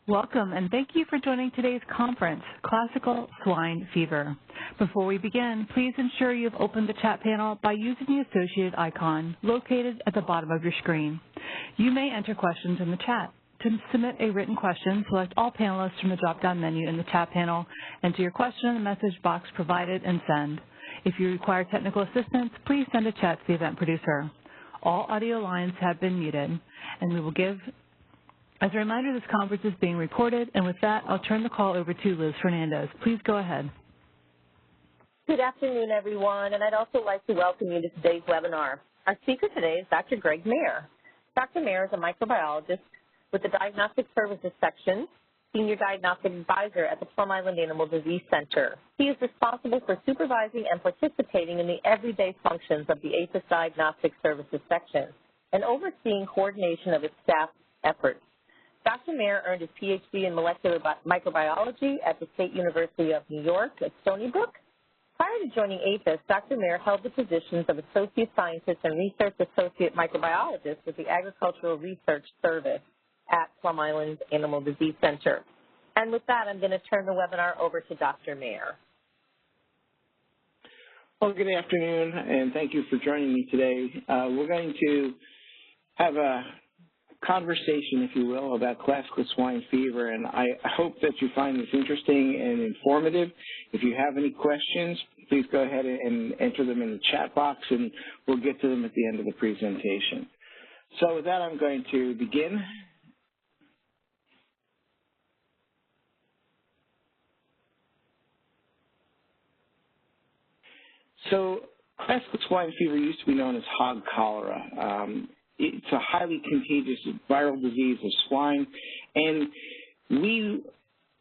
Welcome, and thank you for joining today's conference, Classical Swine Fever. Before we begin, please ensure you've opened the chat panel by using the associated icon located at the bottom of your screen. You may enter questions in the chat. To submit a written question, select all panelists from the drop-down menu in the chat panel, enter your question in the message box provided, and send. If you require technical assistance, please send a chat to the event producer. All audio lines have been muted, and we will give. As a reminder, this conference is being recorded, and with that, I'll turn the call over to Liz Fernandez. Please go ahead. Good afternoon, everyone, and I'd also like to welcome you to today's webinar. Our speaker today is Dr. Greg Mayr. Dr. Mayr is a microbiologist with the Diagnostic Services Section, Senior Diagnostic Advisor at the Plum Island Animal Disease Center. He is responsible for supervising and participating in the everyday functions of the APHIS Diagnostic Services Section and overseeing coordination of its staff efforts. Dr. Mayr earned his PhD in molecular microbiology at the State University of New York at Stony Brook. Prior to joining APHIS, Dr. Mayr held the positions of Associate Scientist and Research Associate Microbiologist with the Agricultural Research Service at Plum Island Animal Disease Center. And with that, I'm going to turn the webinar over to Dr. Mayr. Well, good afternoon, and thank you for joining me today. We're going to have a conversation, if you will, about classical swine fever, and I hope that you find this interesting and informative. If you have any questions, please go ahead and enter them in the chat box, and we'll get to them at the end of the presentation. So with that, I'm going to begin. So classical swine fever used to be known as hog cholera. It's a highly contagious viral disease of swine, and we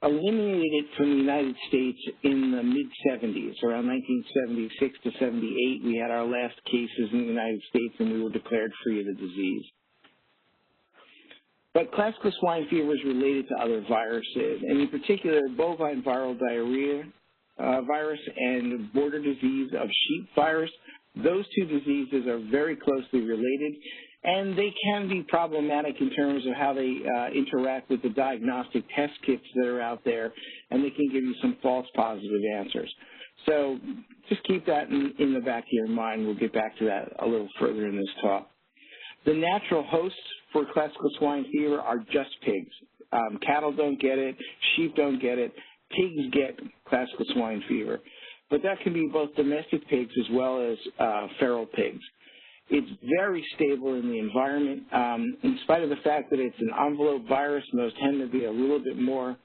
eliminated it from the United States in the mid-70s. Around 1976 to 78, we had our last cases in the United States, and we were declared free of the disease. But classical swine fever is related to other viruses, and in particular, bovine viral diarrhea virus and border disease of sheep virus. Those two diseases are very closely related, and they can be problematic in terms of how they interact with the diagnostic test kits that are out there, and they can give you some false positive answers. So just keep that in the back of your mind. We'll get back to that a little further in this talk. The natural hosts for classical swine fever are just pigs. Cattle don't get it, sheep don't get it, pigs get classical swine fever. But that can be both domestic pigs as well as feral pigs. It's very stable in the environment. In spite of the fact that it's an envelope virus, and those tend to be a little bit more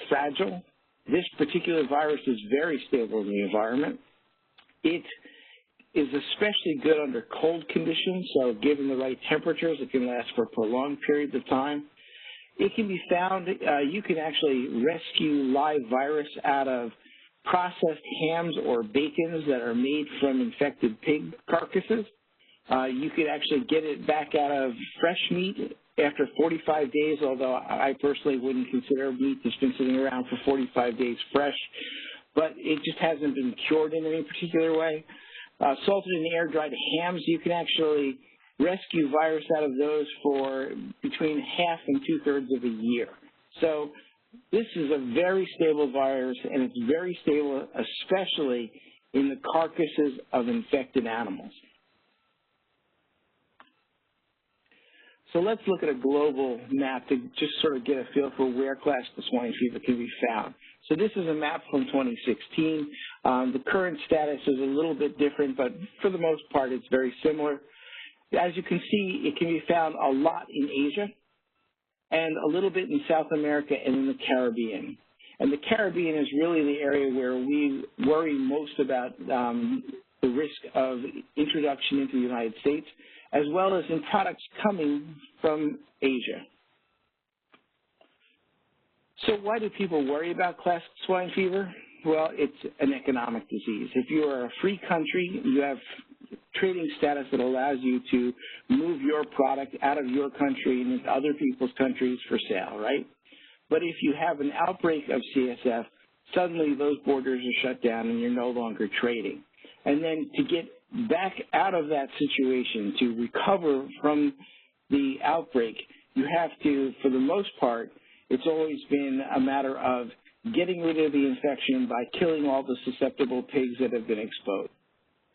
fragile, this particular virus is very stable in the environment. It is especially good under cold conditions, so given the right temperatures, it can last for prolonged periods of time. It can be found, you can actually rescue live virus out of processed hams or bacons that are made from infected pig carcasses. You could actually get it back out of fresh meat after 45 days, although I personally wouldn't consider meat that's been sitting around for 45 days fresh, but it just hasn't been cured in any particular way. Salted and air-dried hams, you can actually rescue virus out of those for between half and two-thirds of a year. So this is a very stable virus, and it's very stable, especially in the carcasses of infected animals. So let's look at a global map to just sort of get a feel for where classical swine fever can be found. So this is a map from 2016. The current status is a little bit different, but for the most part, it's very similar. As you can see, it can be found a lot in Asia and a little bit in South America and in the Caribbean. And the Caribbean is really the area where we worry most about the risk of introduction into the United States, as well as in products coming from Asia. So why do people worry about classical swine fever? Well, it's an economic disease. If you are a free country, you have trading status that allows you to move your product out of your country and into other people's countries for sale, right? But if you have an outbreak of CSF, suddenly those borders are shut down and you're no longer trading. And then to get back out of that situation, to recover from the outbreak, you have to, for the most part, it's always been a matter of getting rid of the infection by killing all the susceptible pigs that have been exposed.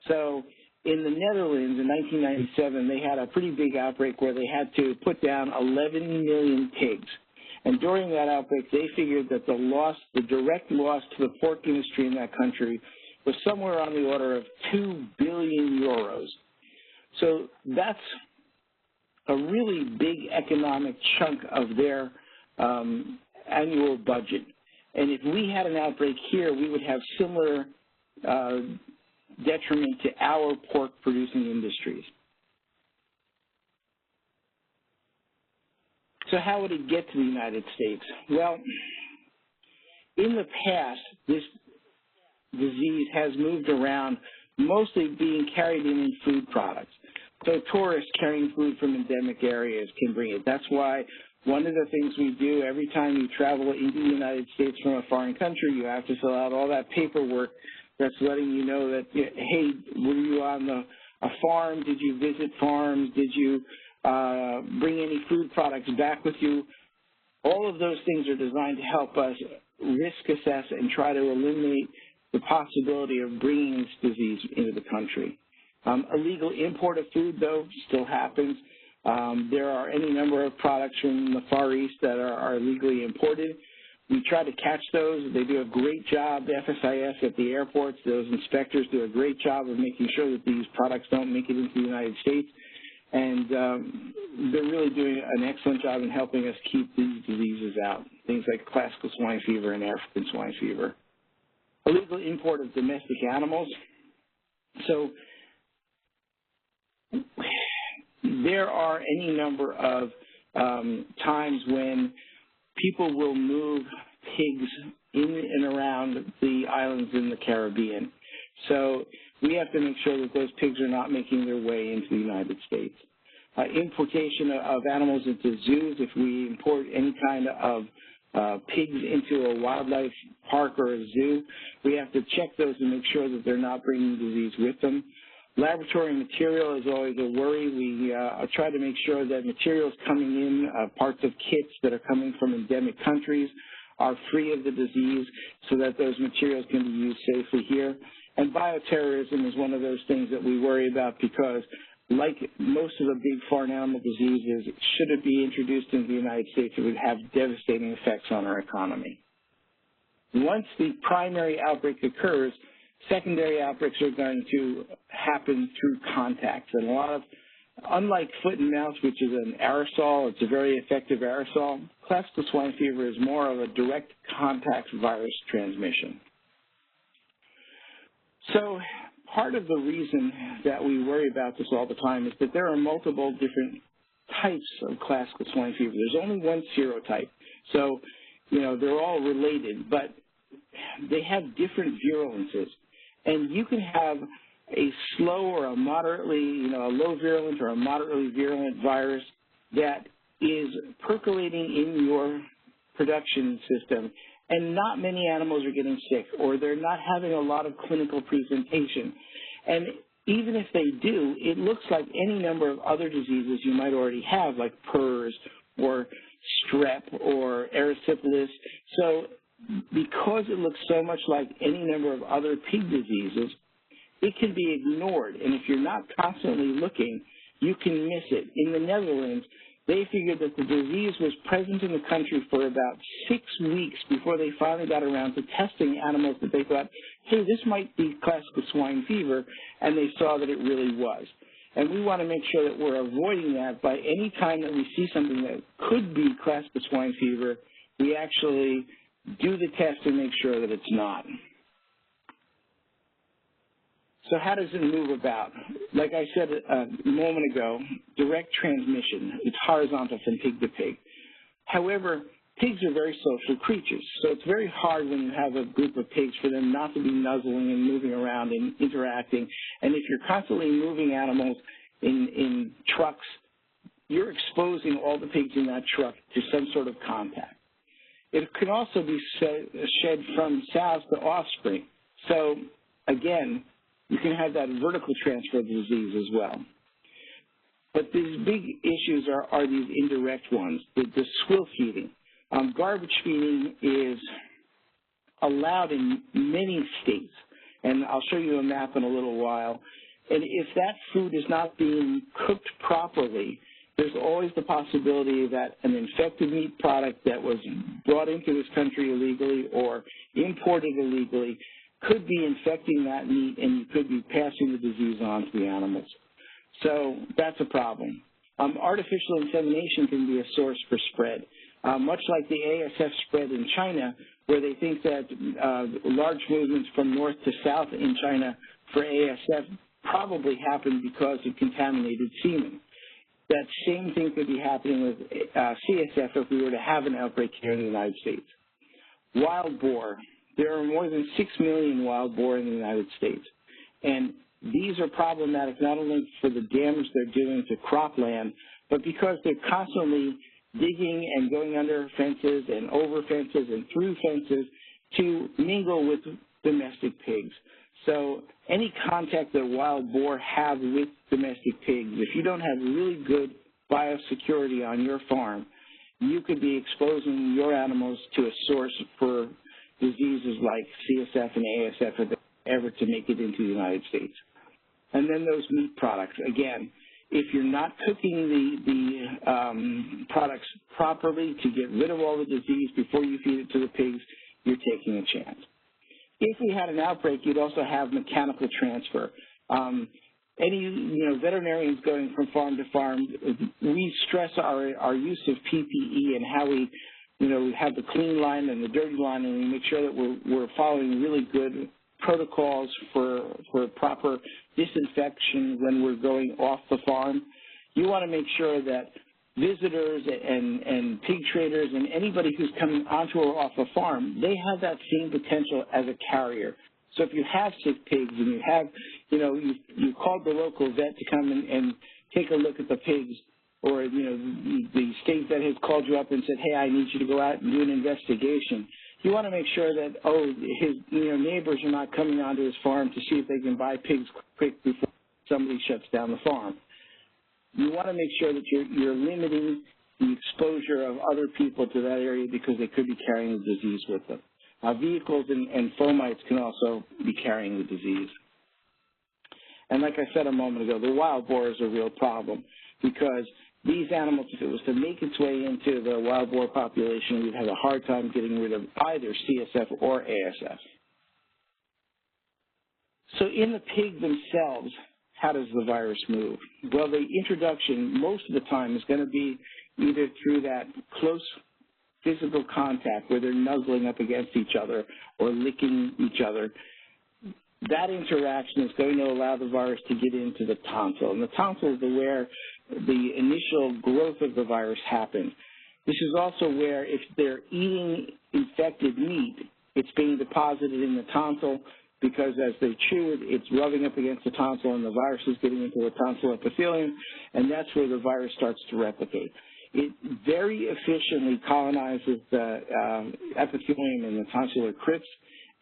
So in the Netherlands in 1997, they had a pretty big outbreak where they had to put down 11 million pigs. And during that outbreak, they figured that the direct loss to the pork industry in that country was somewhere on the order of 2 billion euros. So that's a really big economic chunk of their annual budget. And if we had an outbreak here, we would have similar detriment to our pork-producing industries. So how would it get to the United States? Well, in the past, this disease has moved around, mostly being carried in food products. So tourists carrying food from endemic areas can bring it. That's why one of the things we do every time you travel into the United States from a foreign country, you have to fill out all that paperwork that's letting you know that, hey, were you on a farm? Did you visit farms? Did you bring any food products back with you? All of those things are designed to help us risk assess and try to eliminate the possibility of bringing this disease into the country. Illegal import of food, though, still happens. There are any number of products from the Far East that are illegally imported. We try to catch those. They do a great job. The FSIS at the airports, those inspectors do a great job of making sure that these products don't make it into the United States. And they're really doing an excellent job in helping us keep these diseases out, things like classical swine fever and African swine fever. Illegal import of domestic animals. So there are any number of times when people will move pigs in and around the islands in the Caribbean. So we have to make sure that those pigs are not making their way into the United States. Importation of animals into zoos, if we import any kind of pigs into a wildlife park or a zoo, we have to check those and make sure that they're not bringing disease with them. Laboratory material is always a worry. We try to make sure that materials coming in, parts of kits that are coming from endemic countries, are free of the disease so that those materials can be used safely here. And bioterrorism is one of those things that we worry about because, like most of the big foreign animal diseases, should it be introduced into the United States, it would have devastating effects on our economy. Once the primary outbreak occurs, secondary outbreaks are going to happen through contacts. And a lot of, unlike foot and mouth, which is an aerosol, it's a very effective aerosol, classical swine fever is more of a direct contact virus transmission. So part of the reason that we worry about this all the time is that there are multiple different types of classical swine fever. There's only one serotype. So, you know, they're all related, but they have different virulences. And you can have a slow or a moderately, you know, a low virulent or a moderately virulent virus that is percolating in your production system, and not many animals are getting sick, or they're not having a lot of clinical presentation. And even if they do, it looks like any number of other diseases you might already have, like PRRS or strep or erysipelas. So because it looks so much like any number of other pig diseases, it can be ignored. And if you're not constantly looking, you can miss it. In the Netherlands, they figured that the disease was present in the country for about 6 weeks before they finally got around to testing animals that they thought, hey, this might be classical swine fever, and they saw that it really was. And we want to make sure that we're avoiding that by any time that we see something that could be classical swine fever, we actually do the test and make sure that it's not. So how does it move about? Like I said a moment ago, direct transmission. It's horizontal from pig to pig. However, pigs are very social creatures, so it's very hard when you have a group of pigs for them not to be nuzzling and moving around and interacting. And if you're constantly moving animals in trucks, you're exposing all the pigs in that truck to some sort of contact. It can also be shed from sows to offspring. So, again, you can have that vertical transfer of disease as well. But these big issues are these indirect ones, the swill feeding. Garbage feeding is allowed in many states, and I'll show you a map in a little while. And if that food is not being cooked properly, there's always the possibility that an infected meat product that was brought into this country illegally or imported illegally could be infecting that meat, and you could be passing the disease on to the animals. So that's a problem. Artificial insemination can be a source for spread, much like the ASF spread in China, where they think that large movements from north to south in China for ASF probably happened because of contaminated semen. That same thing could be happening with CSF if we were to have an outbreak here in the United States. Wild boar. There are more than 6 million wild boar in the United States. And these are problematic not only for the damage they're doing to cropland, but because they're constantly digging and going under fences and over fences and through fences to mingle with domestic pigs. So any contact that wild boar have with domestic pigs, if you don't have really good biosecurity on your farm, you could be exposing your animals to a source for diseases like CSF and ASF if they ever to make it into the United States. And then those meat products, again, if you're not cooking the products properly to get rid of all the disease before you feed it to the pigs, you're taking a chance. If we had an outbreak, you'd also have mechanical transfer. Any veterinarians going from farm to farm, we stress our use of PPE and how we have the clean line and the dirty line, and we make sure that we're following really good protocols for proper disinfection when we're going off the farm. You want to make sure that visitors and pig traders and anybody who's coming onto or off a farm, they have that same potential as a carrier. So if you have sick pigs and you have, you called the local vet to come and take a look at the pigs, or, the state vet has called you up and said, hey, I need you to go out and do an investigation. You want to make sure that, his neighbors are not coming onto his farm to see if they can buy pigs quick before somebody shuts down the farm. You want to make sure that you're limiting the exposure of other people to that area because they could be carrying the disease with them. Vehicles and fomites can also be carrying the disease. And like I said a moment ago, the wild boar is a real problem because these animals, if it was to make its way into the wild boar population, we'd have a hard time getting rid of either CSF or ASF. So in the pig themselves, how does the virus move? Well, the introduction most of the time is going to be either through that close physical contact where they're nuzzling up against each other or licking each other. That interaction is going to allow the virus to get into the tonsil. And the tonsil is where the initial growth of the virus happens. This is also where if they're eating infected meat, it's being deposited in the tonsil because as they chew it, it's rubbing up against the tonsil and the virus is getting into the tonsil epithelium, and that's where the virus starts to replicate. It very efficiently colonizes the epithelium and the tonsillar crypts,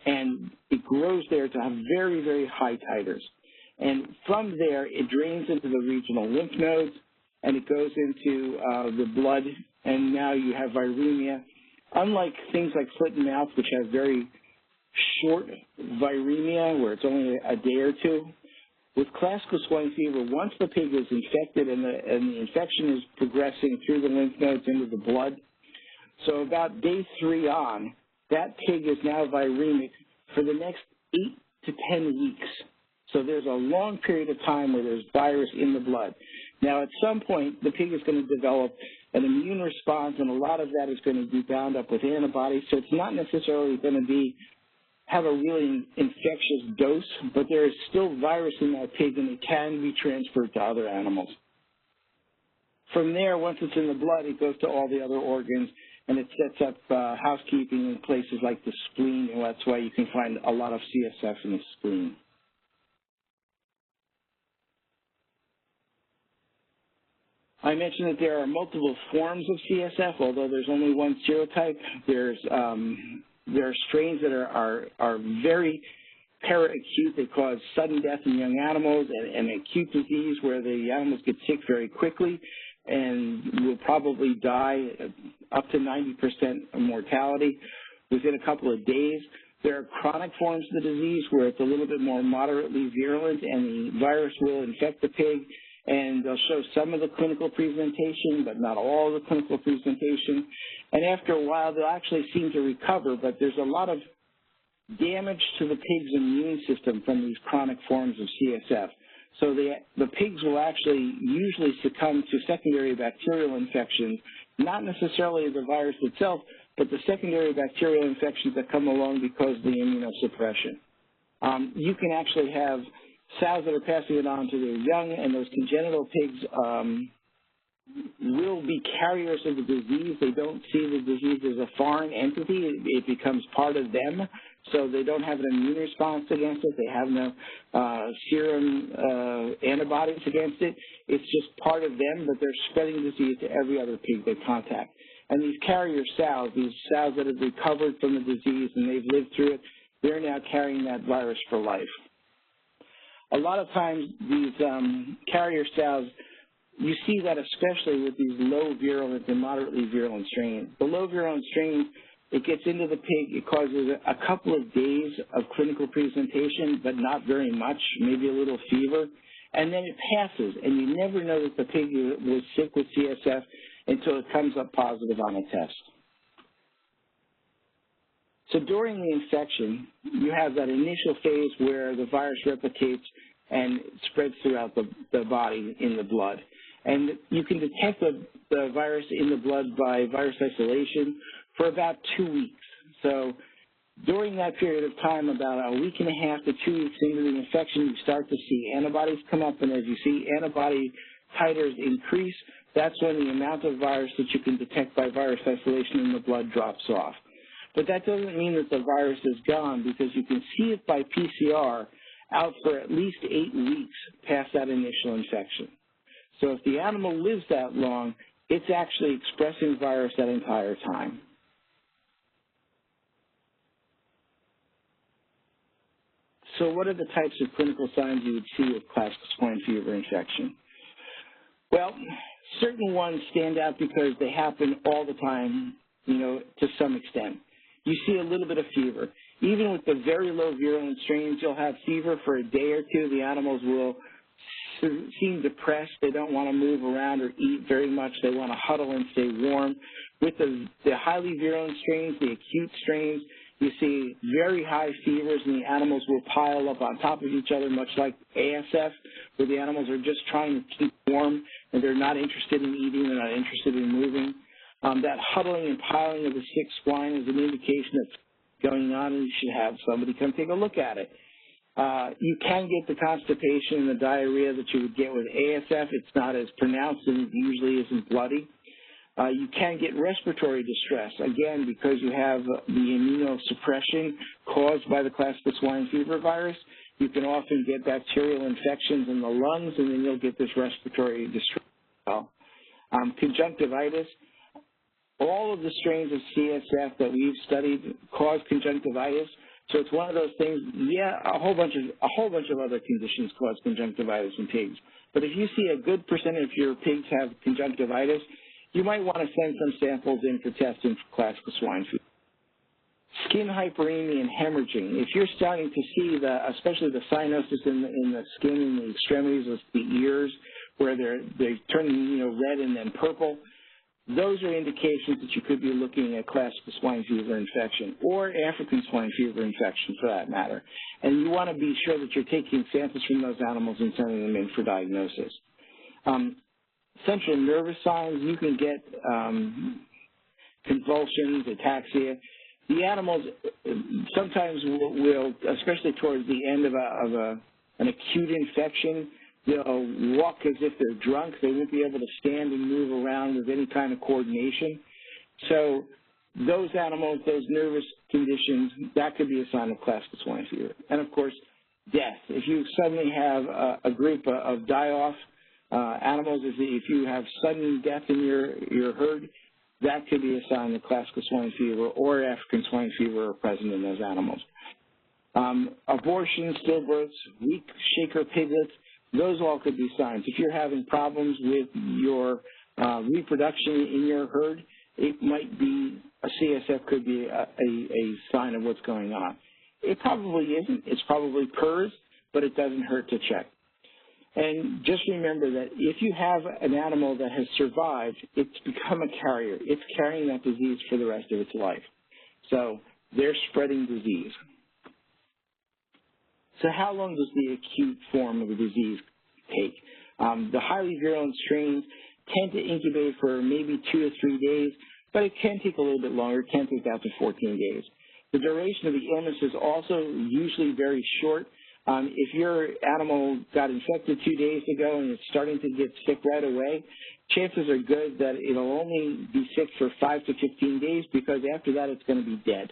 and it grows there to have very, very high titers. And from there, it drains into the regional lymph nodes, and it goes into the blood, and now you have viremia. Unlike things like foot and mouth, which have very short viremia, where it's only a day or two, with classical swine fever, once the pig is infected and the infection is progressing through the lymph nodes into the blood, so about day 3 on, that pig is now viremic for the next 8 to 10 weeks. So there's a long period of time where there's virus in the blood. Now, at some point, the pig is going to develop an immune response, and a lot of that is going to be bound up with antibodies, so it's not necessarily going to have a really infectious dose, but there is still virus in that pig, and it can be transferred to other animals. From there, once it's in the blood, it goes to all the other organs, and it sets up housekeeping in places like the spleen, and that's why you can find a lot of CSF in the spleen. I mentioned that there are multiple forms of CSF, although there's only one serotype. There are strains that are very para-acute. They cause sudden death in young animals and acute disease where the animals get sick very quickly and will probably die up to 90% mortality within a couple of days. There are chronic forms of the disease where it's a little bit more moderately virulent and the virus will infect the pig, and they'll show some of the clinical presentation, but not all of the clinical presentation. And after a while, they'll actually seem to recover, but there's a lot of damage to the pig's immune system from these chronic forms of CSF. So the pigs will actually usually succumb to secondary bacterial infections, not necessarily the virus itself, but the secondary bacterial infections that come along because of the immunosuppression. You can actually have sows that are passing it on to their young, and those congenital pigs will be carriers of the disease. They don't see the disease as a foreign entity. It becomes part of them, so they don't have an immune response against it. They have no serum antibodies against it. It's just part of them, but they're spreading disease to every other pig they contact. And these carrier sows, these sows that have recovered from the disease and they've lived through it, they're now carrying that virus for life. A lot of times these carrier sows, you see that especially with these low virulent and moderately virulent strains. The low virulent strains, it gets into the pig, it causes a couple of days of clinical presentation, but not very much, maybe a little fever, and then it passes, and you never know that the pig was sick with CSF until it comes up positive on a test. So during the infection, you have that initial phase where the virus replicates and spreads throughout the body in the blood. And you can detect the virus in the blood by virus isolation for about 2 weeks. So during that period of time, about a week and a half to 2 weeks into the infection, you start to see antibodies come up, and as you see antibody titers increase, that's when the amount of virus that you can detect by virus isolation in the blood drops off. But that doesn't mean that the virus is gone, because you can see it by PCR out for at least 8 weeks past that initial infection. So if the animal lives that long, it's actually expressing virus that entire time. So what are the types of clinical signs you would see with classical swine fever infection? Well, certain ones stand out because they happen all the time, to some extent. You see a little bit of fever. Even with the very low virulent strains, you'll have fever for a day or two. The animals will seem depressed. They don't want to move around or eat very much. They want to huddle and stay warm. With the highly virulent strains, the acute strains, you see very high fevers, and the animals will pile up on top of each other, much like ASF, where the animals are just trying to keep warm, and they're not interested in eating, they're not interested in moving. That huddling and piling of the sick swine is an indication that's going on, and you should have somebody come take a look at it. You can get the constipation and the diarrhea that you would get with ASF. It's not as pronounced, and it usually isn't bloody. You can get respiratory distress, again, because you have the immunosuppression caused by the classical swine fever virus. You can often get bacterial infections in the lungs, and then you'll get this respiratory distress as well. Conjunctivitis. All of the strains of CSF that we've studied cause conjunctivitis. So it's one of those things, yeah, a whole bunch of other conditions cause conjunctivitis in pigs. But if you see a good percentage of your pigs have conjunctivitis, you might want to send some samples in for testing for classical swine fever. Skin hyperemia and hemorrhaging. If you're starting to see especially the cyanosis in the skin and the extremities of the ears, where they turn red and then purple, those are indications that you could be looking at classical swine fever infection, or African swine fever infection for that matter. And you want to be sure that you're taking samples from those animals and sending them in for diagnosis. Central nervous signs, you can get convulsions, ataxia. The animals sometimes will, especially towards the end of an acute infection, they'll walk as if they're drunk. They won't be able to stand and move around with any kind of coordination. So those animals, those nervous conditions, that could be a sign of classical swine fever. And, of course, death. If you suddenly have a group of die-off animals, if you have sudden death in your herd, that could be a sign of classical swine fever or African swine fever are present in those animals. Abortions, stillbirths, weak shaker piglets, those all could be signs. If you're having problems with your reproduction in your herd, it might be a CSF could be a sign of what's going on. It probably isn't. It's probably PERS, but it doesn't hurt to check. And just remember that if you have an animal that has survived, it's become a carrier. It's carrying that disease for the rest of its life. So they're spreading disease. So how long does the acute form of the disease take? The highly virulent strains tend to incubate for maybe 2 to 3 days, but it can take a little bit longer. It can take out to 14 days. The duration of the illness is also usually very short. If your animal got infected 2 days ago and it's starting to get sick right away, chances are good that it'll only be sick for 5 to 15 days, because after that it's going to be dead.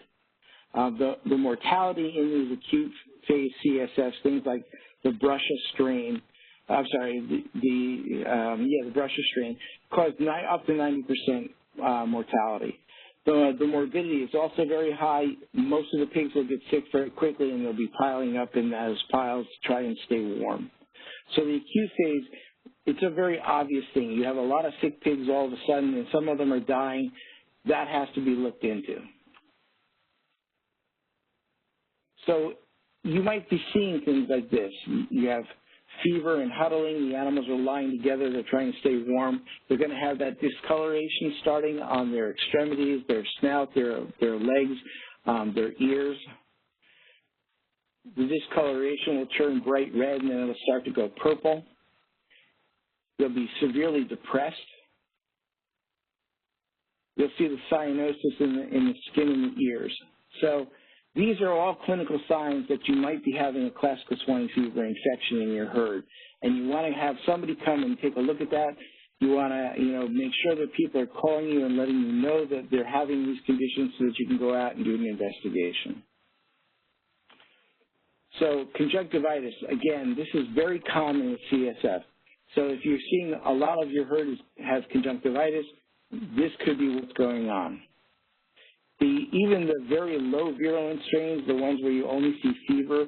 The mortality in these acute phase CSFs, things like the Brussia strain, the Brussia strain, caused up to 90% mortality. The morbidity is also very high. Most of the pigs will get sick very quickly, and they'll be piling up in those piles to try and stay warm. So the acute phase, it's a very obvious thing. You have a lot of sick pigs all of a sudden, and some of them are dying. That has to be looked into. So you might be seeing things like this. You have fever and huddling. The animals are lying together. They're trying to stay warm. They're going to have that discoloration starting on their extremities, their snout, their legs, their ears. The discoloration will turn bright red, and then it'll start to go purple. They'll be severely depressed. You'll see the cyanosis in the skin and the ears. So these are all clinical signs that you might be having a classical swine fever infection in your herd, and you want to have somebody come and take a look at that. You want to, make sure that people are calling you and letting you know that they're having these conditions so that you can go out and do an investigation. So conjunctivitis, again, this is very common with CSF. So if you're seeing a lot of your herd has conjunctivitis, this could be what's going on. Even the very low virulent strains, the ones where you only see fever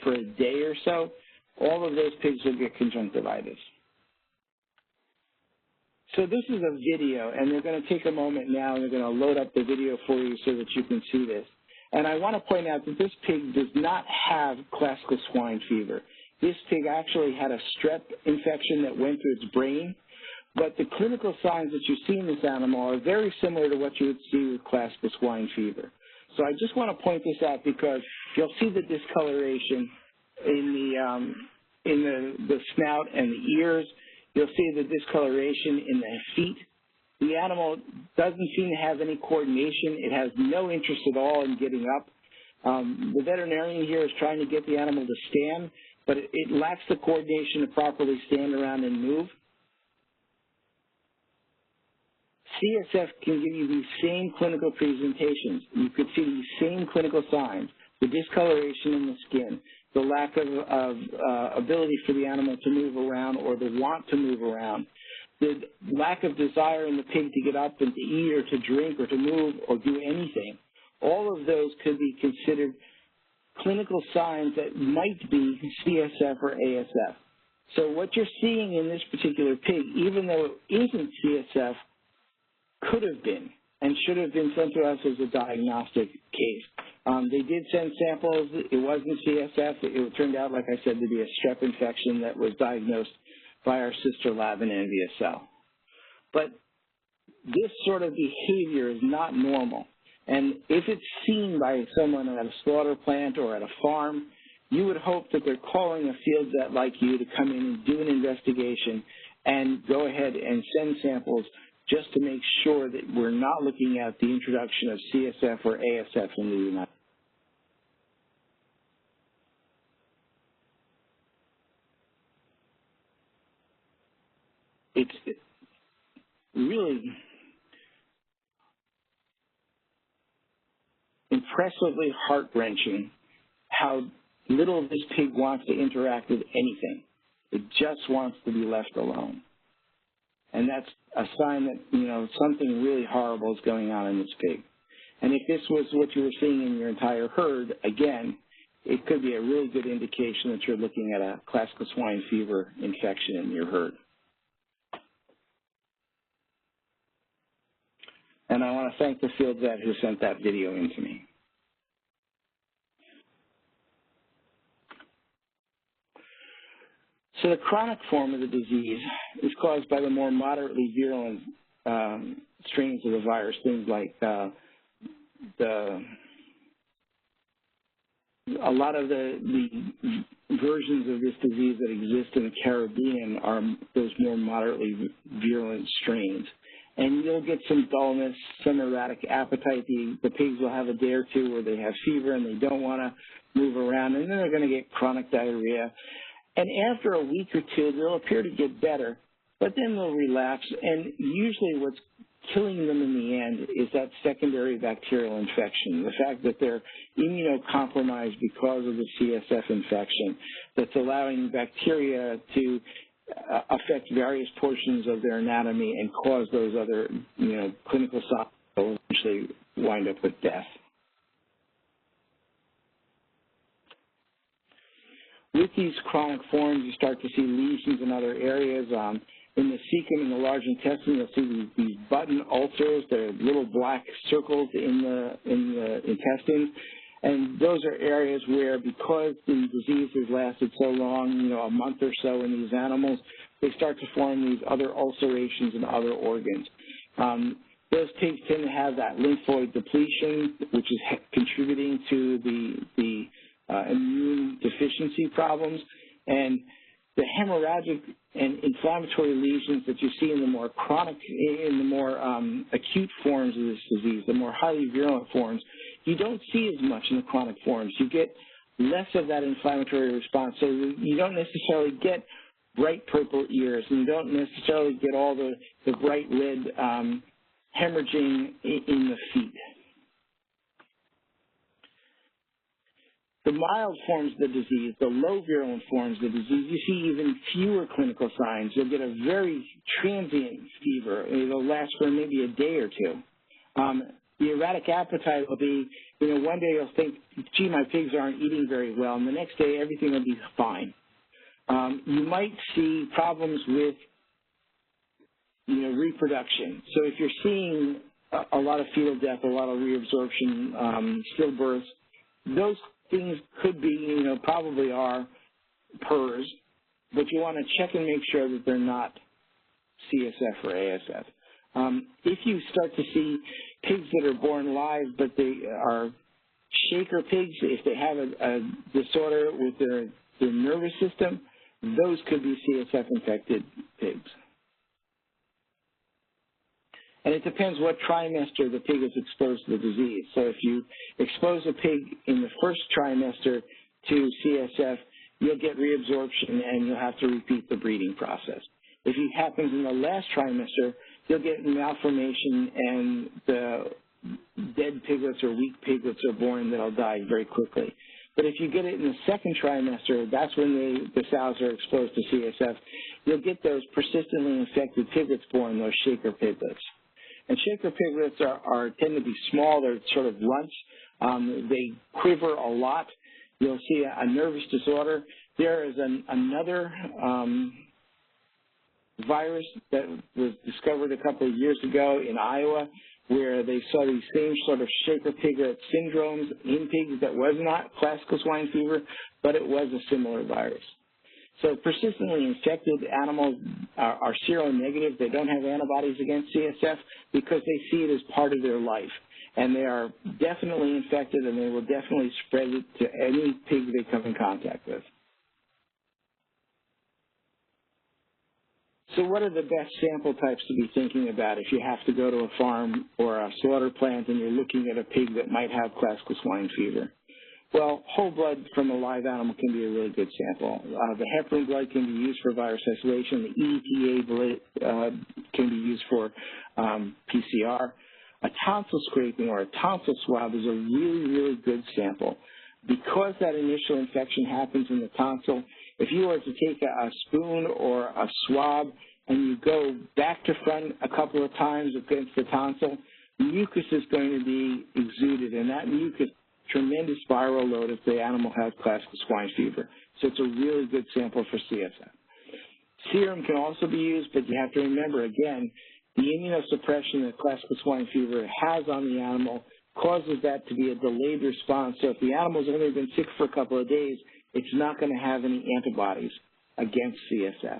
for a day or so, all of those pigs will get conjunctivitis. So this is a video, and they're going to take a moment now, and they're going to load up the video for you so that you can see this. And I want to point out that this pig does not have classical swine fever. This pig actually had a strep infection that went through its brain. But the clinical signs that you see in this animal are very similar to what you would see with classical swine fever. So I just want to point this out because you'll see the discoloration in the snout and the ears. You'll see the discoloration in the feet. The animal doesn't seem to have any coordination. It has no interest at all in getting up. The veterinarian here is trying to get the animal to stand, but it lacks the coordination to properly stand around and move. CSF can give you these same clinical presentations. You could see these same clinical signs, the discoloration in the skin, the lack of ability for the animal to move around or the want to move around, the lack of desire in the pig to get up and to eat or to drink or to move or do anything. All of those could be considered clinical signs that might be CSF or ASF. So what you're seeing in this particular pig, even though it isn't CSF, could have been and should have been sent to us as a diagnostic case. They did send samples. It wasn't CSF. It turned out, like I said, to be a strep infection that was diagnosed by our sister lab in NVSL. But this sort of behavior is not normal. And if it's seen by someone at a slaughter plant or at a farm, you would hope that they're calling a field vet like you to come in and do an investigation and go ahead and send samples just to make sure that we're not looking at the introduction of CSF or ASF in the United States. It's really impressively heart-wrenching how little this pig wants to interact with anything. It just wants to be left alone. And that's a sign that, something really horrible is going on in this pig. And if this was what you were seeing in your entire herd, again, it could be a really good indication that you're looking at a classical swine fever infection in your herd. And thank the field vet who sent that video in to me. So the chronic form of the disease is caused by the more moderately virulent strains of the virus, things like a lot of the versions of this disease that exist in the Caribbean are those more moderately virulent strains. And you'll get some dullness, some erratic appetite. The pigs will have a day or two where they have fever and they don't want to move around, and then they're going to get chronic diarrhea. And after a week or two, they'll appear to get better, but then they'll relapse, and usually what's killing them in the end is that secondary bacterial infection, the fact that they're immunocompromised because of the CSF infection that's allowing bacteria to affect various portions of their anatomy and cause those other, clinical signs that will eventually wind up with death. With these chronic forms, you start to see lesions in other areas. In the cecum, in the large intestine, you'll see these button ulcers. They're little black circles in the intestines. And those are areas where, because the disease has lasted so long, a month or so in these animals, they start to form these other ulcerations in other organs. Those pigs tend to have that lymphoid depletion, which is contributing to the immune deficiency problems, and the hemorrhagic and inflammatory lesions that you see in the more chronic, in the more acute forms of this disease, the more highly virulent forms, you don't see as much in the chronic forms. You get less of that inflammatory response, so you don't necessarily get bright purple ears, and you don't necessarily get all the bright red hemorrhaging in the feet. The mild forms of the disease, the low virulent forms of the disease, you see even fewer clinical signs. You'll get a very transient fever. It'll last for maybe a day or two. The erratic appetite will be, one day you'll think, gee, my pigs aren't eating very well, and the next day everything will be fine. You might see problems with, reproduction. So if you're seeing a lot of fetal death, a lot of reabsorption, stillbirths, those things could be, probably are PERS, but you want to check and make sure that they're not CSF or ASF. If you start to see pigs that are born live, but they are shaker pigs, if they have a disorder with their nervous system, those could be CSF-infected pigs. And it depends what trimester the pig is exposed to the disease. So if you expose a pig in the first trimester to CSF, you'll get reabsorption and you'll have to repeat the breeding process. If it happens in the last trimester, you'll get malformation and the dead piglets or weak piglets are born that'll die very quickly. But if you get it in the second trimester, that's when the sows are exposed to CSF, you'll get those persistently infected piglets born, those shaker piglets. And shaker piglets tend to be small. They're sort of runts. They quiver a lot. You'll see a nervous disorder. There is another virus that was discovered a couple of years ago in Iowa, where they saw these same sort of shaker piglet syndromes in pigs that was not classical swine fever, but it was a similar virus. So persistently infected animals are seronegative. They don't have antibodies against CSF because they see it as part of their life. And they are definitely infected, and they will definitely spread it to any pig they come in contact with. So what are the best sample types to be thinking about if you have to go to a farm or a slaughter plant and you're looking at a pig that might have classical swine fever? Well, whole blood from a live animal can be a really good sample. The heparin blood can be used for virus isolation. The EDTA blood can be used for PCR. A tonsil scraping or a tonsil swab is a really, really good sample. Because that initial infection happens in the tonsil, if you were to take a spoon or a swab and you go back to front a couple of times against the tonsil, mucus is going to be exuded, and that mucus tremendous viral load if the animal has classical swine fever. So it's a really good sample for CSF. Serum can also be used, but you have to remember, again, the immunosuppression that classical swine fever has on the animal causes that to be a delayed response. So if the animal's only been sick for a couple of days, it's not going to have any antibodies against CSF.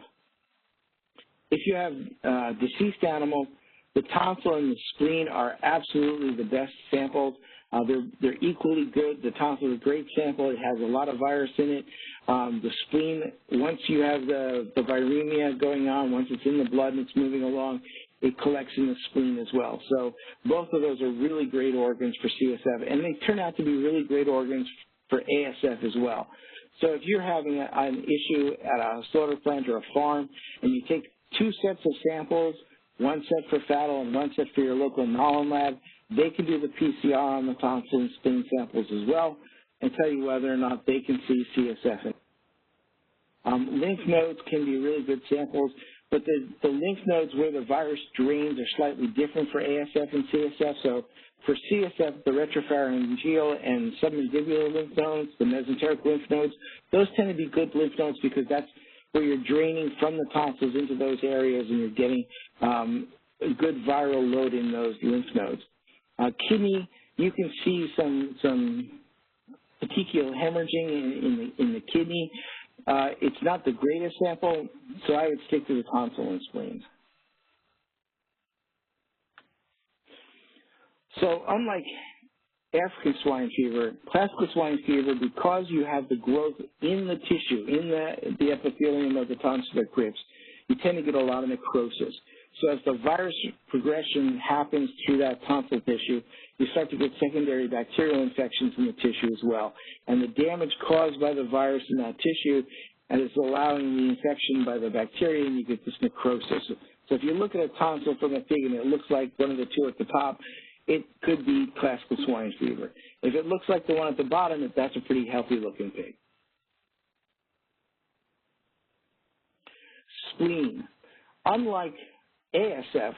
If you have a deceased animal, the tonsil and the spleen are absolutely the best samples. They're equally good. The tonsil is a great sample. It has a lot of virus in it. The spleen, once you have the viremia going on, once it's in the blood and it's moving along, it collects in the spleen as well. So both of those are really great organs for CSF, and they turn out to be really great organs for ASF as well. So if you're having an issue at a slaughter plant or a farm, and you take 2 sets of samples, one set for FADDs and one set for your local Mottled lab, they can do the PCR on the tonsil and spleen samples as well and tell you whether or not they can see CSF. Lymph nodes can be really good samples, but the lymph nodes where the virus drains are slightly different for ASF and CSF. So for CSF, the retropharyngeal and submandibular lymph nodes, the mesenteric lymph nodes, those tend to be good lymph nodes because that's where you're draining from the tonsils into those areas and you're getting a good viral load in those lymph nodes. Kidney, you can see some petechial hemorrhaging in the kidney. It's not the greatest sample, so I would stick to the tonsil and spleen. So unlike African swine fever, classical swine fever, because you have the growth in the tissue, in the epithelium of the tonsillar crypts, you tend to get a lot of necrosis. So as the virus progression happens through that tonsil tissue, you start to get secondary bacterial infections in the tissue as well. And the damage caused by the virus in that tissue is allowing the infection by the bacteria, and you get this necrosis. So if you look at a tonsil from a pig and it looks like one of the 2 at the top, it could be classical swine fever. If it looks like the one at the bottom, that's a pretty healthy-looking pig. Spleen. Unlike ASF,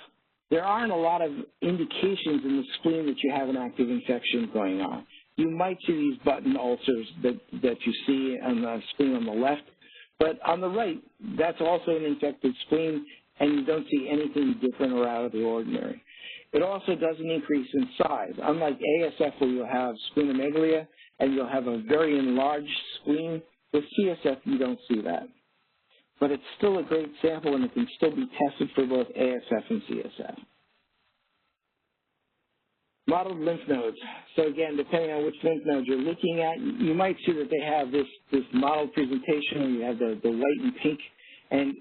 there aren't a lot of indications in the spleen that you have an active infection going on. You might see these button ulcers that you see on the spleen on the left, but on the right, that's also an infected spleen, and you don't see anything different or out of the ordinary. It also doesn't increase in size. Unlike ASF, where you'll have splenomegalia and you'll have a very enlarged spleen, with CSF, you don't see that. But it's still a great sample, and it can still be tested for both ASF and CSF. Mottled lymph nodes. So again, depending on which lymph nodes you're looking at, you might see that they have this mottled presentation where you have the white and pink, and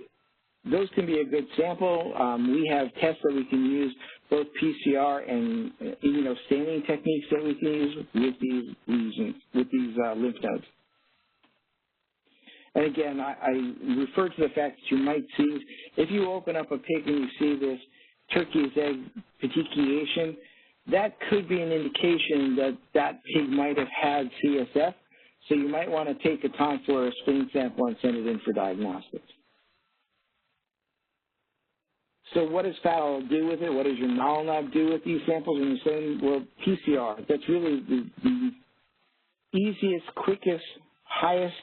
those can be a good sample. We have tests that we can use, both PCR and immunostaining techniques that we can use with these lesions, with these lymph nodes. And again, I refer to the fact that you might see, if you open up a pig and you see this turkey's egg petechiation, that could be an indication that that pig might have had CSF. So you might want to take a tonsil or a spleen sample and send it in for diagnostics. So what does FADDs do with it? What does your Mottled lab do with these samples when you send? Well, PCR. That's really the easiest, quickest, highest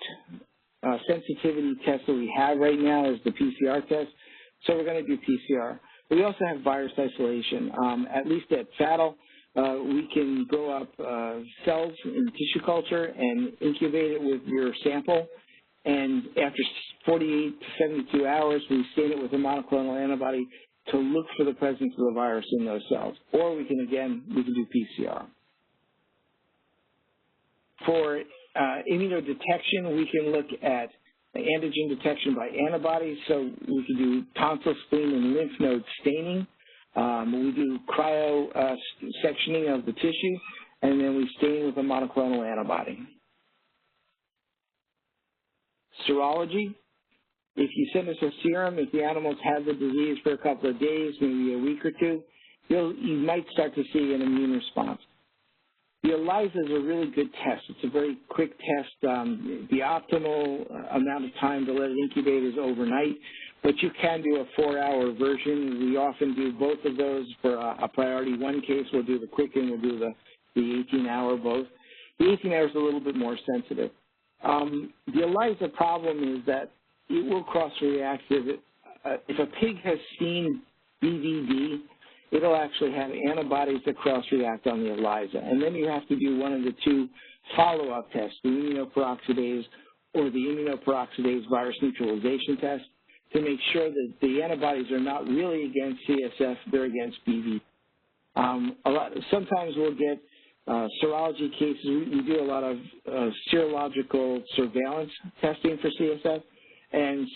sensitivity test that we have right now is the PCR test. So we're going to do PCR. We also have virus isolation. At least at FADDs, we can grow up cells in tissue culture and incubate it with your sample. And after 48 to 72 hours, we stain it with a monoclonal antibody to look for the presence of the virus in those cells. Or we can do PCR. For immunodetection, we can look at antigen detection by antibodies. So we can do tonsil, spleen, and lymph node staining. We do cryo sectioning of the tissue, and then we stain with a monoclonal antibody. Serology. If you send us a serum, if the animals have the disease for a couple of days, maybe a week or two, you might start to see an immune response. The ELISA is a really good test. It's a very quick test. The optimal amount of time to let it incubate is overnight, but you can do a 4-hour version. We often do both of those for a priority 1 case. We'll do the quick and we'll do the 18-hour both. The 18 hour is a little bit more sensitive. The ELISA problem is that it will cross-react. If a pig has seen BVD, it'll actually have antibodies that cross-react on the ELISA. And then you have to do one of the two follow-up tests, the immunoperoxidase or the immunoperoxidase virus neutralization test, to make sure that the antibodies are not really against CSF, they're against BVD. Sometimes we'll get serology cases. We do a lot of serological surveillance testing for CSF, and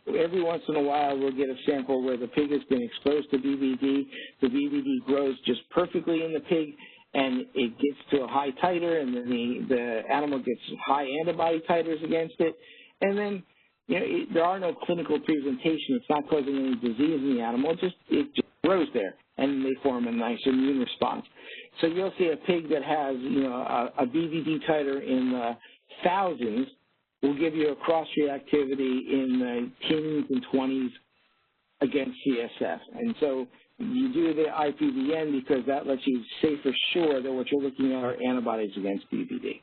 every once in a while we'll get a sample where the pig has been exposed to BVD. The BVD grows just perfectly in the pig, and it gets to a high titer, and then the animal gets high antibody titers against it, and then there are no clinical presentation. It's not causing any disease in the animal. It just grows there, and they form a nice immune response. So you'll see a pig that has, a BVD titer in the thousands will give you a cross-reactivity in the teens and 20s against CSF. And so you do the IPVN because that lets you say for sure that what you're looking at are antibodies against BVD.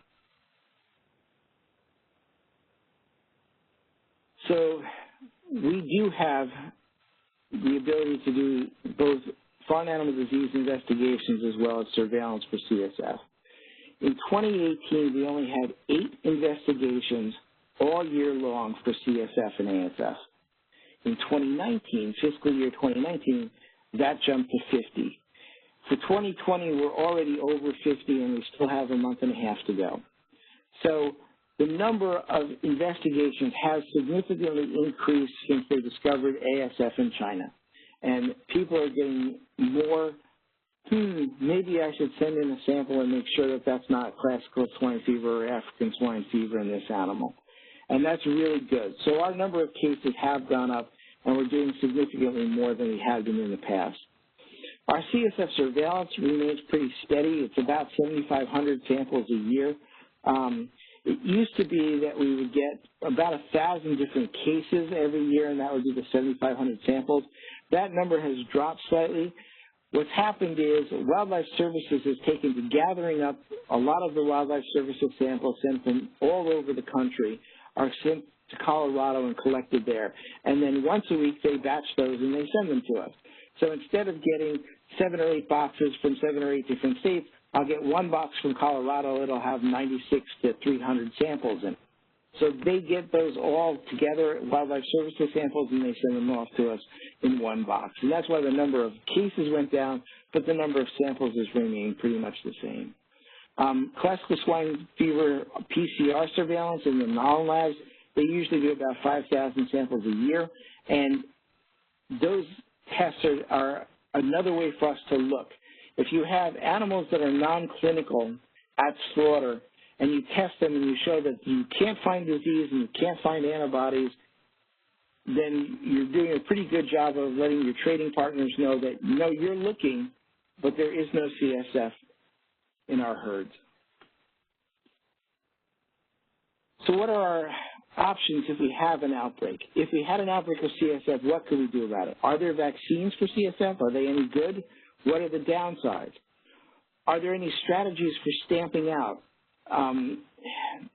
So we do have the ability to do both farm animal disease investigations as well as surveillance for CSF. In 2018, we only had 8 investigations all year long for CSF and ASF. In 2019, fiscal year 2019, that jumped to 50. For 2020, we're already over 50, and we still have a month and a half to go. So the number of investigations has significantly increased since they discovered ASF in China. And people are getting more, maybe I should send in a sample and make sure that that's not classical swine fever or African swine fever in this animal. And that's really good. So our number of cases have gone up, and we're doing significantly more than we had been in the past. Our CSF surveillance remains pretty steady. It's about 7,500 samples a year. It used to be that we would get about 1,000 different cases every year, and that would be the 7,500 samples. That number has dropped slightly. What's happened is Wildlife Services has taken to gathering up a lot of the Wildlife Services samples sent from all over the country are sent to Colorado and collected there. And then once a week they batch those and they send them to us. So instead of getting 7 or 8 boxes from 7 or 8 different states, I'll get 1 box from Colorado. It'll have 96 to 300 samples in it. So they get those all together, Wildlife Services samples, and they send them off to us in 1 box. And that's why the number of cases went down, but the number of samples is remaining pretty much the same. Classical swine fever PCR surveillance in the Mottled labs, they usually do about 5,000 samples a year, and those tests are another way for us to look. If you have animals that are non-clinical at slaughter, and you test them and you show that you can't find disease and you can't find antibodies, then you're doing a pretty good job of letting your trading partners know that, you're looking, but there is no CSF in our herds. So what are our options if we have an outbreak? If we had an outbreak of CSF, what could we do about it? Are there vaccines for CSF? Are they any good? What are the downsides? Are there any strategies for stamping out?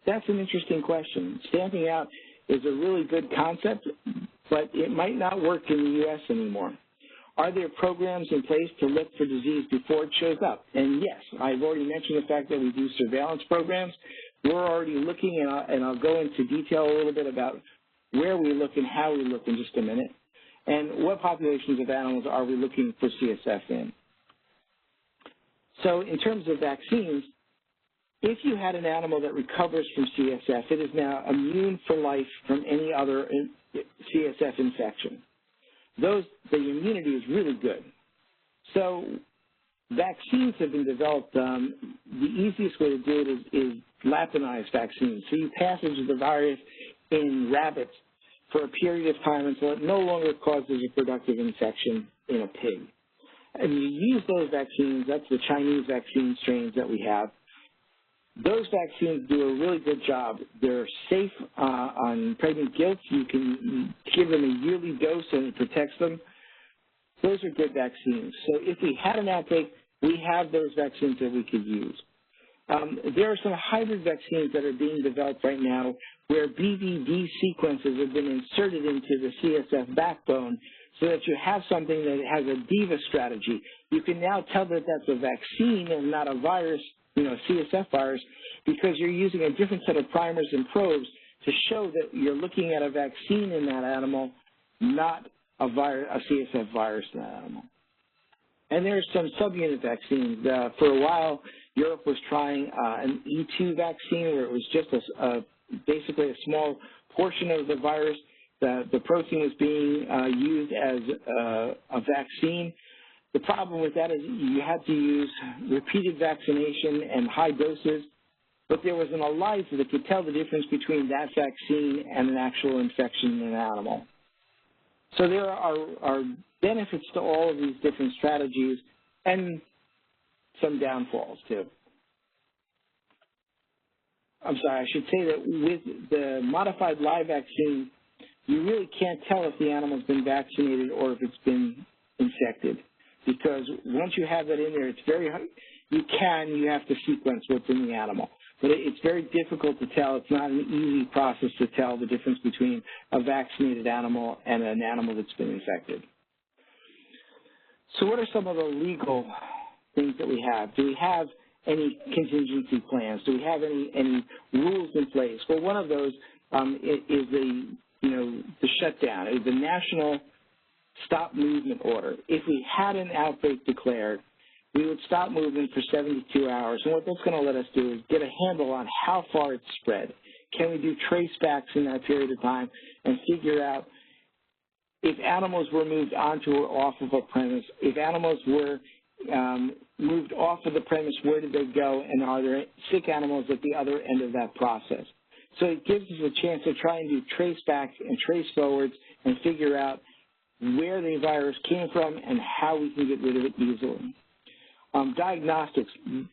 That's an interesting question. Stamping out is a really good concept, but it might not work in the U.S. anymore. Are there programs in place to look for disease before it shows up? And yes, I've already mentioned the fact that we do surveillance programs. We're already looking, and I'll go into detail a little bit about where we look and how we look in just a minute, and what populations of animals are we looking for CSF in. So in terms of vaccines, if you had an animal that recovers from CSF, it is now immune for life from any other CSF infection. The immunity is really good. So vaccines have been developed. The easiest way to do it is latinized vaccines. So you passage the virus in rabbits for a period of time until it no longer causes a productive infection in a pig. And you use those vaccines, that's the Chinese vaccine strains that we have. Those vaccines do a really good job. They're safe on pregnant gilts. You can give them a yearly dose and it protects them. Those are good vaccines. So if we had an outbreak, we have those vaccines that we could use. There are some hybrid vaccines that are being developed right now where BVD sequences have been inserted into the CSF backbone so that you have something that has a DIVA strategy. You can now tell that that's a vaccine and not a virus, CSF virus, because you're using a different set of primers and probes to show that you're looking at a vaccine in that animal, not a CSF virus in that animal. And there's some subunit vaccines. For a while, Europe was trying an E2 vaccine where it was just basically a small portion of the virus. The protein was being used as a vaccine. The problem with that is you had to use repeated vaccination and high doses, but there was an ELISA that could tell the difference between that vaccine and an actual infection in an animal. So there are benefits to all of these different strategies and some downfalls too. I'm sorry, I should say that with the modified live vaccine, you really can't tell if the animal's been vaccinated or if it's been infected, because once you have that in there, it's very hard. You have to sequence what's in the animal, but it's very difficult to tell. It's not an easy process to tell the difference between a vaccinated animal and an animal that's been infected. So what are some of the legal things that we have? Do we have any contingency plans? Do we have any rules in place? Well, one of those is the shutdown, is the National Stop Movement Order. If we had an outbreak declared, we would stop movement for 72 hours. And what that's going to let us do is get a handle on how far it's spread. Can we do trace backs in that period of time and figure out if animals were moved onto or off of a premise, if animals were moved off of the premise, where did they go, and are there sick animals at the other end of that process? So it gives us a chance to try and do trace backs and trace forwards and figure out where the virus came from and how we can get rid of it easily. Diagnostics.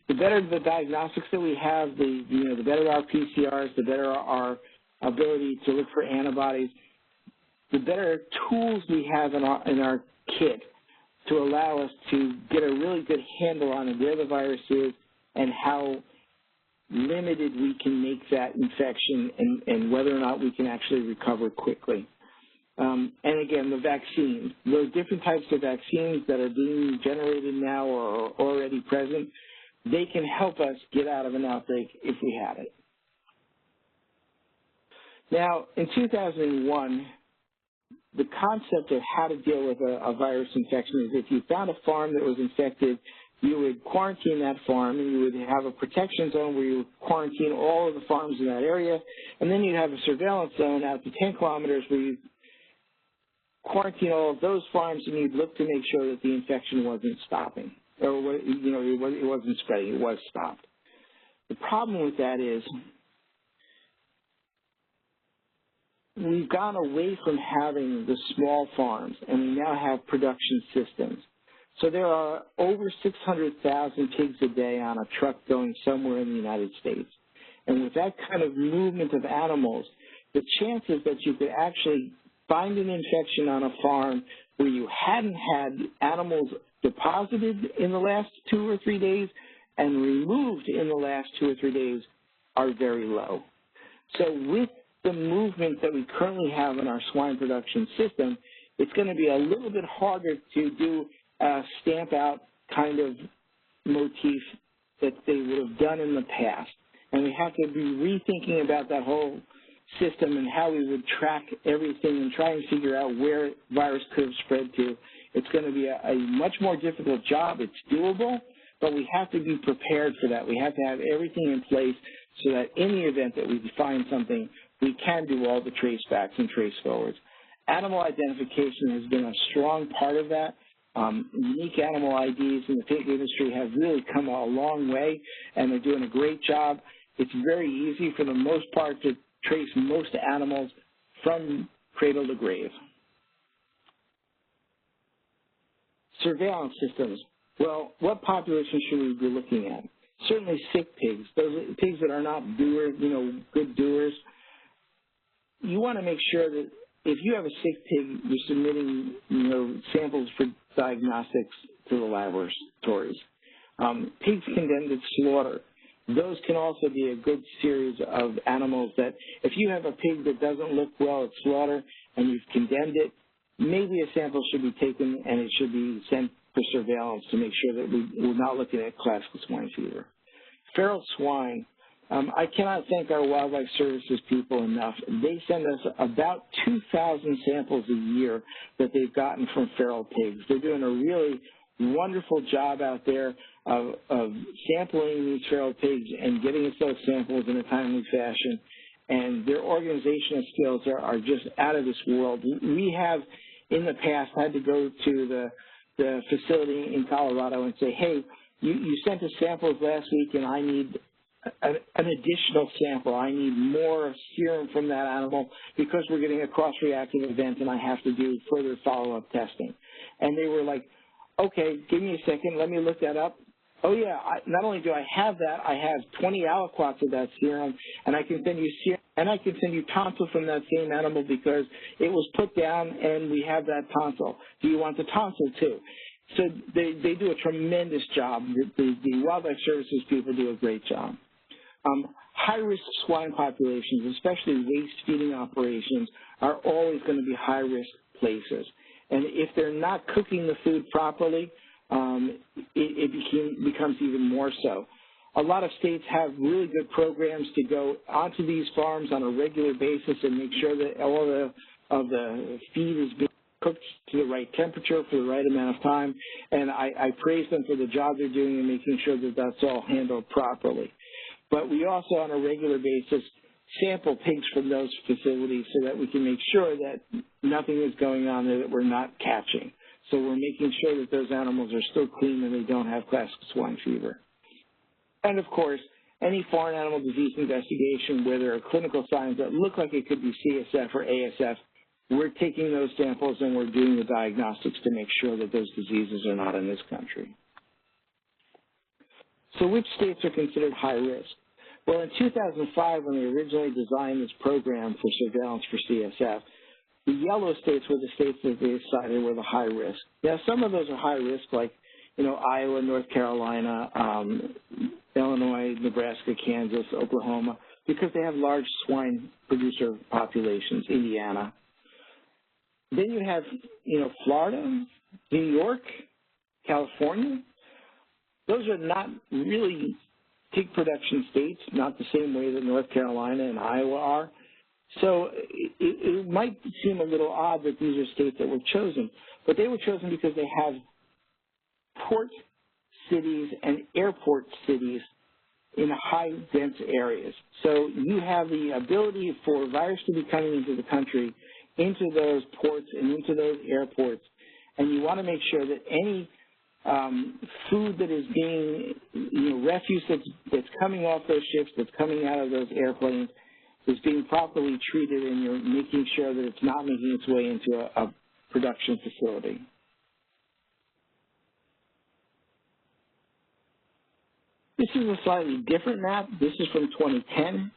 The better the diagnostics that we have, the better our PCRs, the better our ability to look for antibodies, the better tools we have in our kit to allow us to get a really good handle on where the virus is and how limited we can make that infection and whether or not we can actually recover quickly. And again, the vaccines. There are different types of vaccines that are being generated now or are already present. They can help us get out of an outbreak if we had it. Now, in 2001, the concept of how to deal with a virus infection is if you found a farm that was infected, you would quarantine that farm, and you would have a protection zone where you would quarantine all of the farms in that area, and then you'd have a surveillance zone out to 10 kilometers where you quarantine all of those farms, and you'd look to make sure that the infection wasn't stopping, or it wasn't spreading, it was stopped. The problem with that is we've gone away from having the small farms, and we now have production systems. So there are over 600,000 pigs a day on a truck going somewhere in the United States. And with that kind of movement of animals, the chances that you could actually find an infection on a farm where you hadn't had animals deposited in the last 2 or 3 days and removed in the last 2 or 3 days are very low. So with the movement that we currently have in our swine production system, it's going to be a little bit harder to do a stamp out kind of motif that they would have done in the past. And we have to be rethinking about that whole system and how we would track everything and try and figure out where virus could have spread to. It's going to be a much more difficult job. It's doable, but we have to be prepared for that. We have to have everything in place so that in the event that we find something, we can do all the trace backs and trace forwards. Animal identification has been a strong part of that. Unique animal IDs in the pig industry have really come a long way, and they're doing a great job. It's very easy for the most part to trace most animals from cradle to grave. Surveillance systems. Well, what population should we be looking at? Certainly sick pigs, those pigs that are not doers, good doers. You want to make sure that if you have a sick pig, you're submitting, samples for diagnostics to the laboratories. Pigs condemned at slaughter. Those can also be a good series of animals that if you have a pig that doesn't look well at slaughter and you've condemned it, maybe a sample should be taken and it should be sent for surveillance to make sure that we're not looking at classical swine fever. Feral swine, I cannot thank our wildlife services people enough. They send us about 2,000 samples a year that they've gotten from feral pigs. They're doing a really wonderful job out there of sampling these feral pigs and getting us those samples in a timely fashion. And their organizational skills are just out of this world. We have, in the past, had to go to the facility in Colorado and say, hey, you sent us samples last week and I need an additional sample. I need more serum from that animal because we're getting a cross-reactive event and I have to do further follow-up testing. And they were like, okay, give me a second, let me look that up. Oh yeah, not only do I have that, I have 20 aliquots of that serum, and I can send you serum, and I can send you tonsil from that same animal because it was put down and we have that tonsil. Do you want the tonsil too? So they do a tremendous job. The wildlife services people do a great job. High-risk swine populations, especially waste feeding operations, are always going to be high-risk places. And if they're not cooking the food properly, it becomes even more so. A lot of states have really good programs to go onto these farms on a regular basis and make sure that all of the feed is being cooked to the right temperature for the right amount of time. And I praise them for the job they're doing in making sure that that's all handled properly. But we also, on a regular basis, sample pigs from those facilities so that we can make sure that nothing is going on there that we're not catching. So we're making sure that those animals are still clean and they don't have classical swine fever. And, of course, any foreign animal disease investigation where there are clinical signs that look like it could be CSF or ASF, we're taking those samples and we're doing the diagnostics to make sure that those diseases are not in this country. So which states are considered high risk? Well, in 2005, when they originally designed this program for surveillance for CSF, the yellow states were the states that they decided were the high risk. Now, some of those are high risk, like, Iowa, North Carolina, Illinois, Nebraska, Kansas, Oklahoma, because they have large swine producer populations, Indiana. Then you have, Florida, New York, California. Those are not really pig production states, not the same way that North Carolina and Iowa are. So it might seem a little odd that these are states that were chosen, but they were chosen because they have port cities and airport cities in high dense areas. So you have the ability for virus to be coming into the country, into those ports and into those airports, and you want to make sure that any food that is being, refuse that's coming off those ships, that's coming out of those airplanes, is being properly treated, and you're making sure that it's not making its way into a production facility. This is a slightly different map. This is from 2010.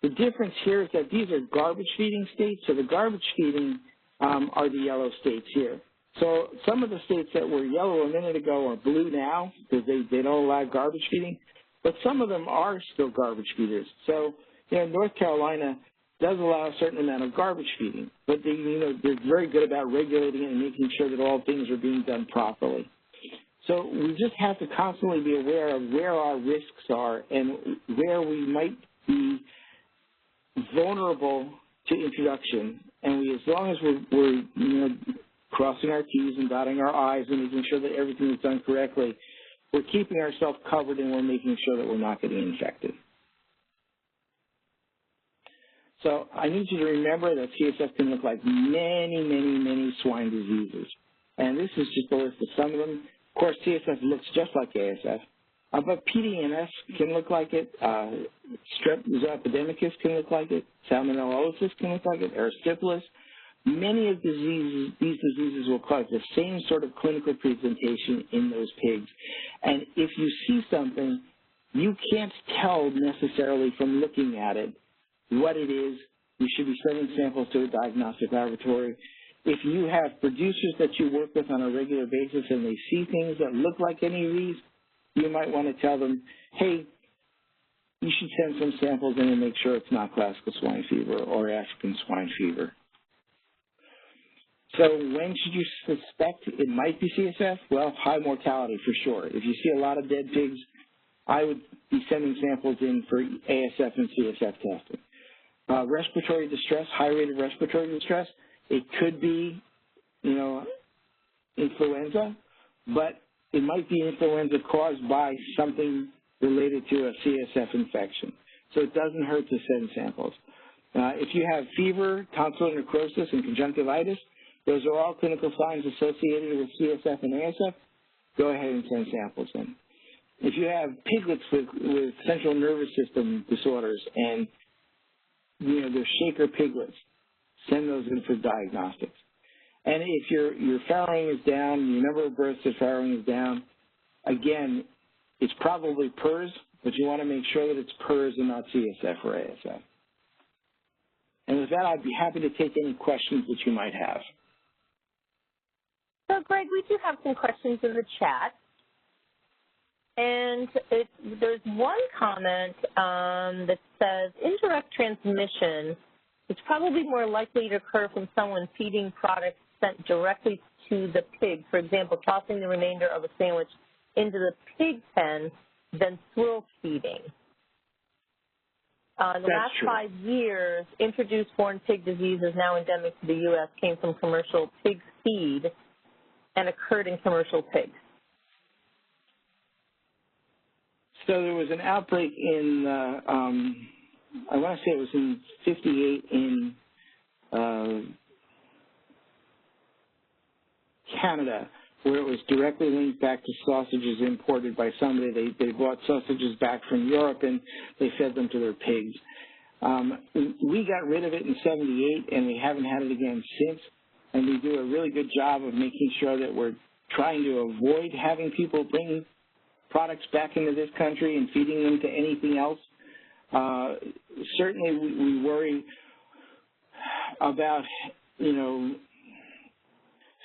The difference here is that these are garbage feeding states. So the garbage feeding are the yellow states here. So some of the states that were yellow a minute ago are blue now because they don't allow garbage feeding, but some of them are still garbage feeders. So, North Carolina does allow a certain amount of garbage feeding, but they're very good about regulating it and making sure that all things are being done properly. So we just have to constantly be aware of where our risks are and where we might be vulnerable to introduction. And as long as we're crossing our T's and dotting our I's and making sure that everything is done correctly, we're keeping ourselves covered and we're making sure that we're not getting infected. So I need you to remember that CSF can look like many, many, many swine diseases. And this is just a list of some of them. Of course, CSF looks just like ASF. But PDNS can look like it. Strep epidemicus can look like it. Salmonellosis can look like it. Erysipelas. Many of these diseases will cause the same sort of clinical presentation in those pigs. And if you see something, you can't tell necessarily from looking at it what it is. You should be sending samples to a diagnostic laboratory. If you have producers that you work with on a regular basis and they see things that look like any of these, you might want to tell them, hey, you should send some samples in and make sure it's not classical swine fever or African swine fever. So when should you suspect it might be CSF? Well, high mortality for sure. If you see a lot of dead pigs, I would be sending samples in for ASF and CSF testing. Respiratory distress, high rate of respiratory distress, it could be, you know, influenza, but it might be influenza caused by something related to a CSF infection. So it doesn't hurt to send samples. If you have fever, tonsillar necrosis, and conjunctivitis, those are all clinical signs associated with CSF and ASF. Go ahead and send samples in. If you have piglets with central nervous system disorders and, you know, they're shaker piglets, send those in for diagnostics. And if your farrowing is down, your number of births at farrowing is down, again, it's probably PERS, but you want to make sure that it's PERS and not CSF or ASF. And with that, I'd be happy to take any questions that you might have. So, Greg, we do have some questions in the chat. And there's one comment that says, indirect transmission is probably more likely to occur from someone feeding products sent directly to the pig, for example, tossing the remainder of a sandwich into the pig pen than swill feeding. In the last 5 years, introduced foreign pig disease is now endemic to the U.S., came from commercial pig feed and occurred in commercial pigs. So there was an outbreak in, I want to say it was in '58 in Canada, where it was directly linked back to sausages imported by somebody. They bought sausages back from Europe and they fed them to their pigs. We got rid of it in '78 and we haven't had it again since. And we do a really good job of making sure that we're trying to avoid having people bring products back into this country and feeding them to anything else. Certainly we worry about, you know,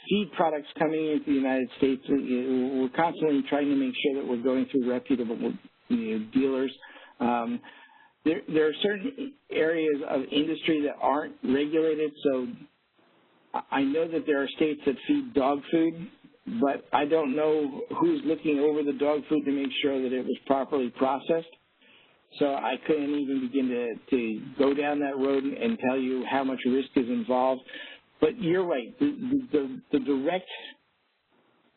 feed products coming into the United States. We're constantly trying to make sure that we're going through reputable, you know, dealers. There are certain areas of industry that aren't regulated, so I know that there are states that feed dog food, but I don't know who's looking over the dog food to make sure that it was properly processed. So I couldn't even begin to go down that road and tell you how much risk is involved. But you're right. The direct,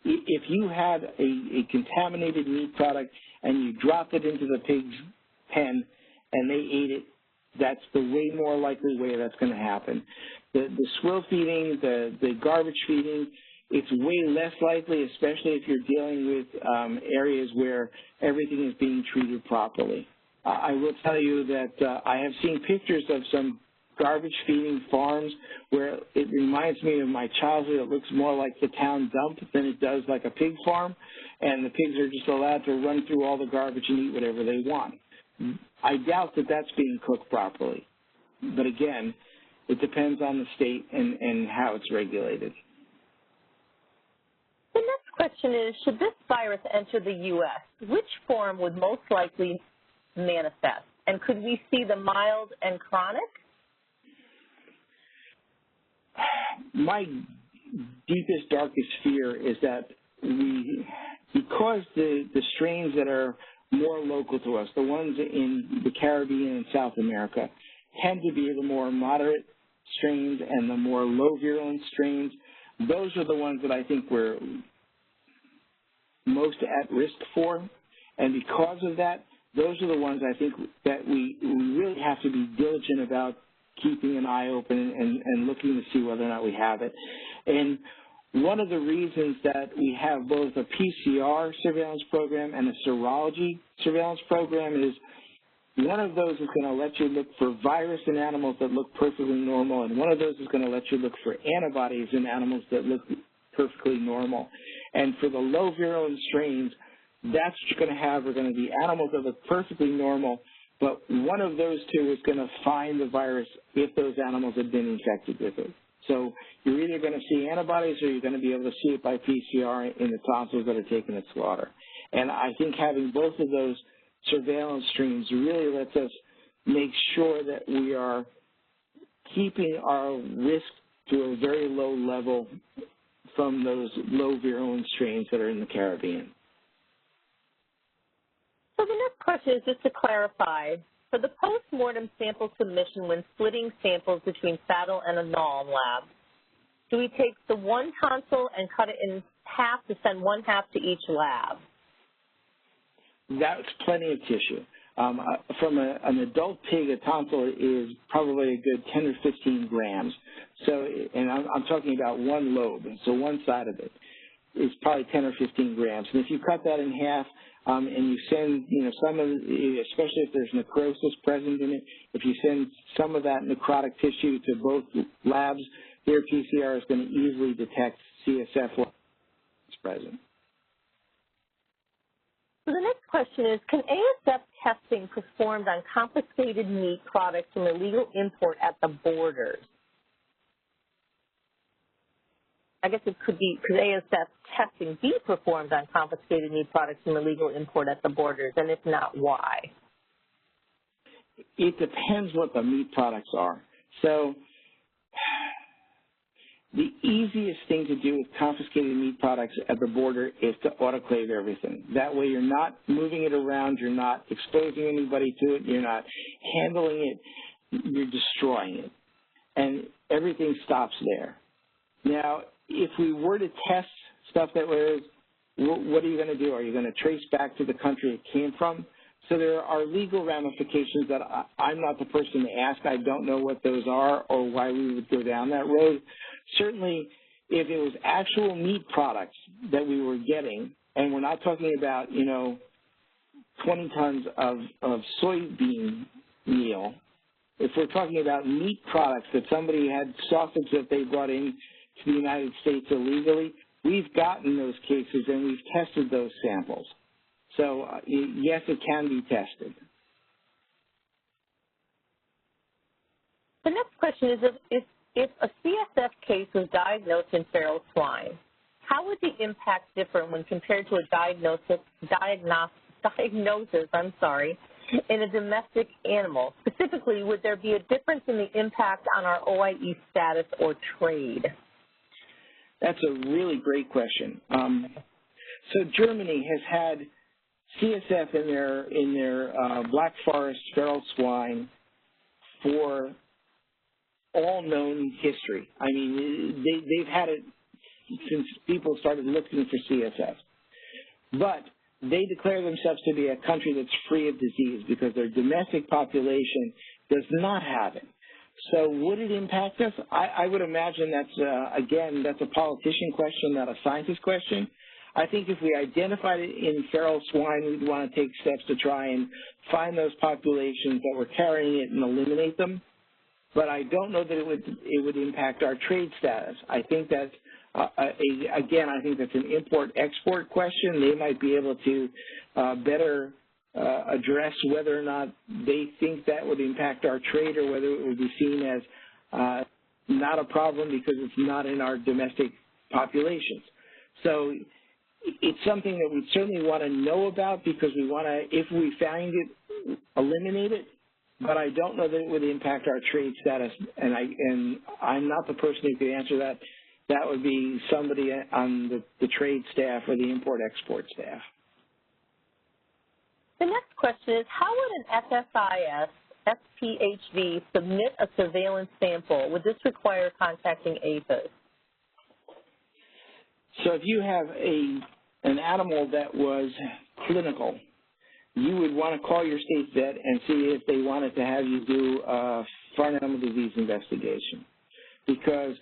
if you had a contaminated meat product and you dropped it into the pig's pen and they ate it, that's the way more likely way that's going to happen. The swill feeding, the garbage feeding, it's way less likely, especially if you're dealing with areas where everything is being treated properly. I will tell you that I have seen pictures of some garbage feeding farms where it reminds me of my childhood. It looks more like the town dump than it does like a pig farm, and the pigs are just allowed to run through all the garbage and eat whatever they want. I doubt that that's being cooked properly. But again, it depends on the state and how it's regulated. The next question is, should this virus enter the U.S., which form would most likely manifest? And could we see the mild and chronic? My deepest, darkest fear is that because the strains that are more local to us, the ones in the Caribbean and South America, tend to be the more moderate strains and the more low virulence strains. Those are the ones that I think we're most at risk for. And because of that, those are the ones I think that we really have to be diligent about keeping an eye open and looking to see whether or not we have it. And one of the reasons that we have both a PCR surveillance program and a serology surveillance program is one of those is going to let you look for virus in animals that look perfectly normal, and one of those is going to let you look for antibodies in animals that look perfectly normal. And for the low virulent strains, that's what you're going to have are going to be animals that look perfectly normal, but one of those two is going to find the virus if those animals have been infected with it. So you're either going to see antibodies or you're going to be able to see it by PCR in the tonsils that are taken at slaughter. And I think having both of those surveillance streams really lets us make sure that we are keeping our risk to a very low level from those low virulence strains that are in the Caribbean. So the next question is just to clarify, for the post-mortem sample submission when splitting samples between FADL and a NALM lab, do we take the one tonsil and cut it in half to send one half to each lab? That's plenty of tissue. From an adult pig, a tonsil is probably a good 10 or 15 grams. So, and I'm talking about one lobe, so one side of it is probably 10 or 15 grams. And if you cut that in half and you send, some of, especially if there's necrosis present in it, if you send some of that necrotic tissue to both labs, their PCR is going to easily detect CSF present. So the next question is, can ASF testing performed on confiscated meat products from illegal import at the borders? I guess it could be, could ASF testing be performed on confiscated meat products from illegal import at the borders, and if not, why? It depends what the meat products are. So the easiest thing to do with confiscated meat products at the border is to autoclave everything. That way you're not moving it around, you're not exposing anybody to it, you're not handling it, you're destroying it. And everything stops there. Now, if we were to test stuff that was, what are you going to do? Are you going to trace back to the country it came from? So there are legal ramifications that I'm not the person to ask. I don't know what those are or why we would go down that road. Certainly, if it was actual meat products that we were getting, and we're not talking about, 20 tons of soybean meal, if we're talking about meat products that somebody had sausage that they brought in to the United States illegally, we've gotten those cases and we've tested those samples. So, yes, it can be tested. The next question is, if a CSF case was diagnosed in feral swine, how would the impact differ when compared to a diagnosis in a domestic animal? Specifically, would there be a difference in the impact on our OIE status or trade? That's a really great question. So Germany has had CSF in their Black Forest feral swine for all known history. I mean, they've had it since people started looking for CSF. But they declare themselves to be a country that's free of disease because their domestic population does not have it. So would it impact us? I would imagine that's, again, that's a politician question, not a scientist question. I think if we identified it in feral swine, we'd want to take steps to try and find those populations that were carrying it and eliminate them. But I don't know that it would impact our trade status. I think that's, again, I think that's an import-export question. They might be able to better address whether or not they think that would impact our trade or whether it would be seen as not a problem because it's not in our domestic populations. So it's something that we certainly want to know about because we want to, if we find it, eliminate it. But I don't know that it would impact our trade status, and I'm not the person who could answer that. That would be somebody on the trade staff or the import-export staff. The next question is, how would an FSIS, SPHV, submit a surveillance sample? Would this require contacting APHIS? So if you have an animal that was clinical, you would want to call your state vet and see if they wanted to have you do a farm animal disease investigation. Because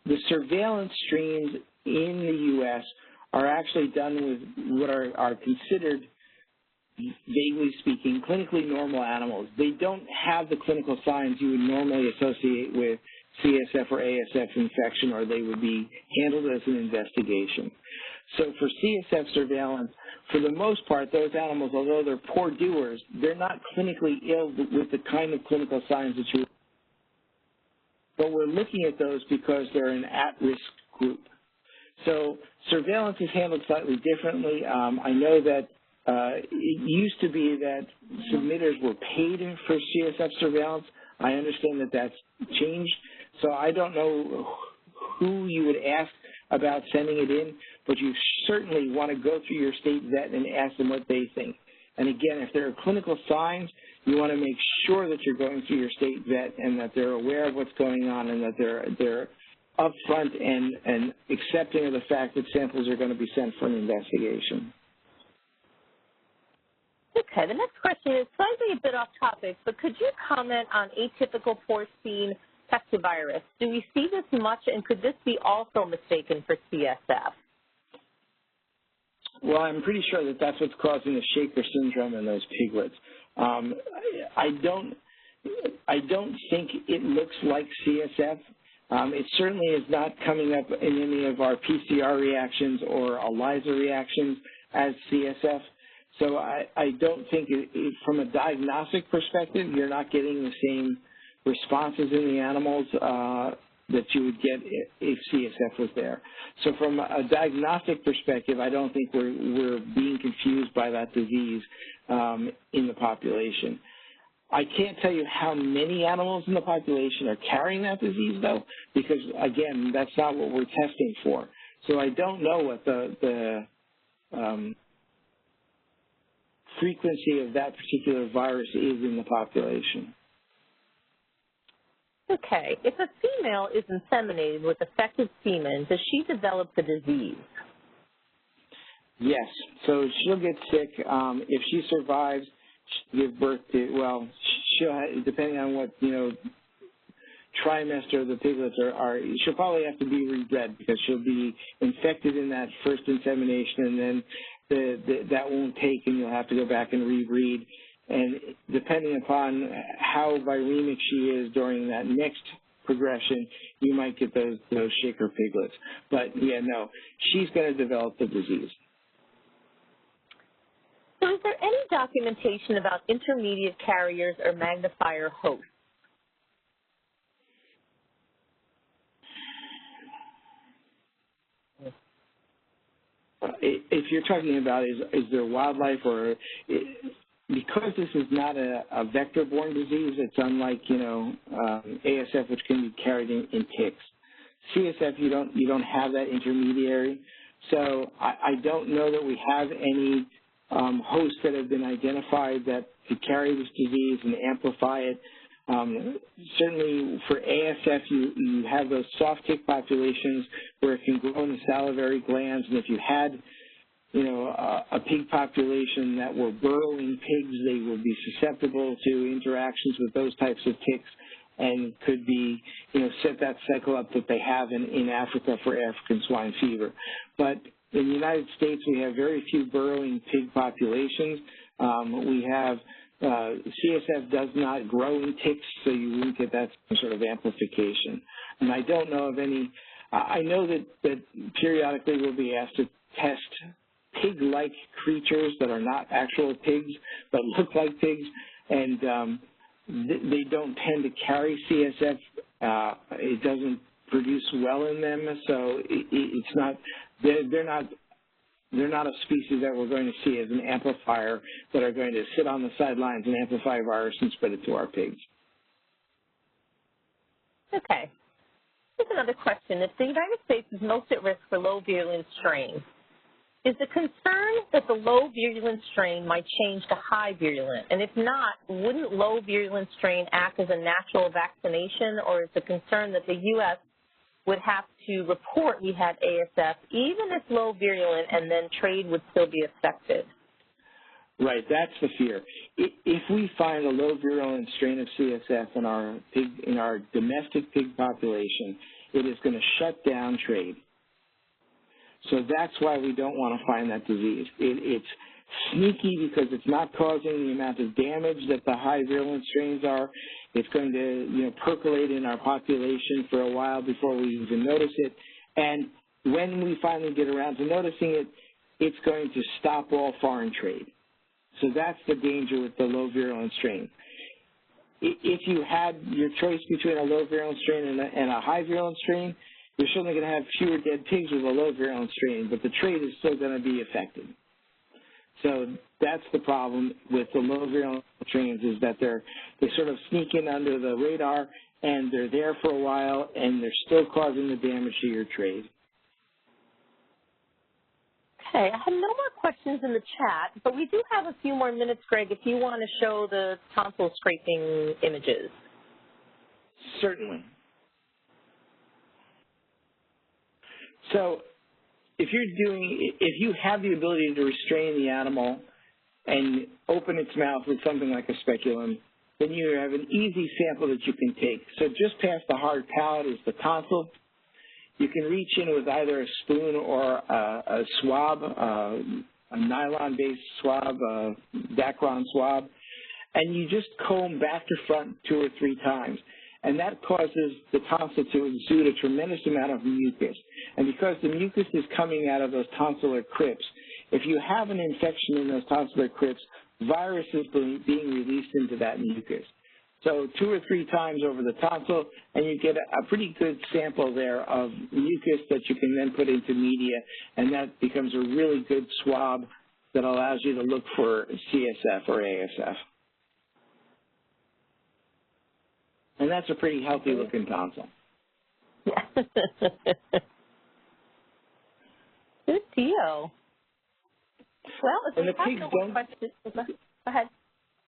the surveillance streams in the U.S. are actually done with what are considered, vaguely speaking, clinically normal animals. They don't have the clinical signs you would normally associate with CSF or ASF infection, or they would be handled as an investigation. So for CSF surveillance, for the most part, those animals, although they're poor doers, they're not clinically ill with the kind of clinical signs that you. But we're looking at those because they're an at-risk group. So surveillance is handled slightly differently. I know that it used to be that submitters were paid for CSF surveillance. I understand that that's changed, so I don't know who you would ask about sending it in, but you certainly want to go through your state vet and ask them what they think. And again, if there are clinical signs, you want to make sure that you're going through your state vet and that they're aware of what's going on and that they're upfront and accepting of the fact that samples are going to be sent for an investigation. Okay, the next question is slightly a bit off topic, but could you comment on atypical porcine pectivirus? Do we see this much, and could this be also mistaken for CSF? Well, I'm pretty sure that that's what's causing the shaker syndrome in those piglets. I don't think it looks like CSF. It certainly is not coming up in any of our PCR reactions or ELISA reactions as CSF. So I don't think, from a diagnostic perspective, you're not getting the same responses in the animals that you would get if CSF was there. So from a diagnostic perspective, I don't think we're being confused by that disease in the population. I can't tell you how many animals in the population are carrying that disease, though, because, again, that's not what we're testing for. So I don't know what the frequency of that particular virus is in the population. Okay, if a female is inseminated with affected semen, does she develop the disease? Yes, so she'll get sick. If she survives, she'll give birth to, well, she'll, depending on what, trimester the piglets are, she'll probably have to be rebred because she'll be infected in that first insemination, and then that won't take, and you'll have to go back and rebreed. And depending upon how viremic she is during that next progression, you might get those shaker piglets. But, yeah, no, she's going to develop the disease. So is there any documentation about intermediate carriers or magnifier hosts? If you're talking about is there wildlife or because this is not a vector-borne disease, it's unlike ASF, which can be carried in ticks. CSF, you don't have that intermediary, so I don't know that we have any hosts that have been identified that could carry this disease and amplify it. Certainly for ASF, you have those soft tick populations where it can grow in the salivary glands, and if you had a pig population that were burrowing pigs, they would be susceptible to interactions with those types of ticks and could be, set that cycle up that they have in Africa for African swine fever. But in the United States, we have very few burrowing pig populations. We have CSF does not grow in ticks, so you won't get that sort of amplification. And I don't know of any. I know that periodically we'll be asked to test pig-like creatures that are not actual pigs but look like pigs, and they don't tend to carry CSF. It doesn't produce well in them, so it's not. They're not a species that we're going to see as an amplifier that are going to sit on the sidelines and amplify virus and spread it to our pigs. Okay. Here's another question. If the United States is most at risk for low virulence strains, is the concern that the low virulence strain might change to high virulent? And if not, wouldn't low virulence strain act as a natural vaccination, or is the concern that the U.S. would have to report we had ASF, even if low virulent, and then trade would still be affected? Right, that's the fear. If we find a low virulent strain of CSF in our domestic pig population, it is going to shut down trade. So that's why we don't want to find that disease. It's sneaky because it's not causing the amount of damage that the high virulent strains are. It's going to percolate in our population for a while before we even notice it. And when we finally get around to noticing it, it's going to stop all foreign trade. So that's the danger with the low virulent strain. If you had your choice between a low virulent strain and a high virulent strain, you're certainly going to have fewer dead pigs with a low virulent strain, but the trade is still going to be affected. So that's the problem with the low virulent trains is that they sort of sneak in under the radar, and they're there for a while, and they're still causing the damage to your trade. Okay, I have no more questions in the chat, but we do have a few more minutes, Greg, if you want to show the tonsil scraping images. Certainly. So if you have the ability to restrain the animal and open its mouth with something like a speculum, then you have an easy sample that you can take. So just past the hard palate is the tonsil. You can reach in with either a spoon or a swab, a nylon-based swab, a Dacron swab, and you just comb back to front 2 or 3 times. And that causes the tonsil to exude a tremendous amount of mucus. And because the mucus is coming out of those tonsillar crypts, if you have an infection in those tonsillar crypts, virus is being released into that mucus. So 2 or 3 times over the tonsil, and you get a pretty good sample there of mucus that you can then put into media, and that becomes a really good swab that allows you to look for CSF or ASF. And that's a pretty healthy-looking tonsil. Yeah. Good deal. Well, if and we the have pigs no don't. questions, go ahead.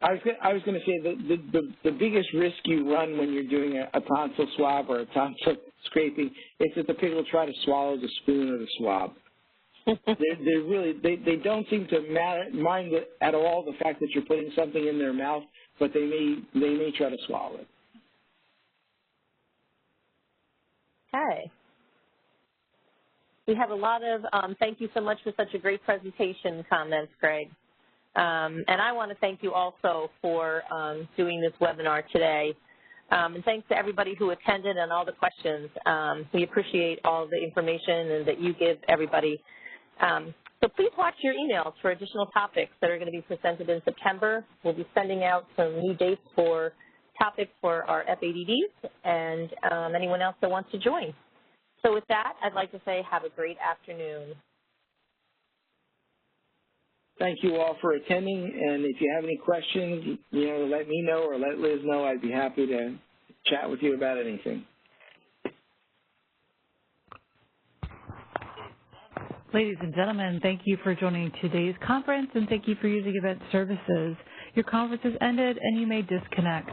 I was going to say the biggest risk you run when you're doing a tonsil swab or a tonsil scraping is that the pig will try to swallow the spoon or the swab. They don't seem to mind at all the fact that you're putting something in their mouth, but they may try to swallow it. Okay. We have a lot of thank you so much for such a great presentation comments, Greg. And I want to thank you also for doing this webinar today. And thanks to everybody who attended and all the questions. We appreciate all the information and that you give everybody. So please watch your emails for additional topics that are going to be presented in September. We'll be sending out some new dates for topics for our FADDs and anyone else that wants to join. So with that, I'd like to say have a great afternoon. Thank you all for attending, and if you have any questions, let me know or let Liz know. I'd be happy to chat with you about anything. Ladies and gentlemen, thank you for joining today's conference, and thank you for using Event Services. Your conference has ended, and you may disconnect.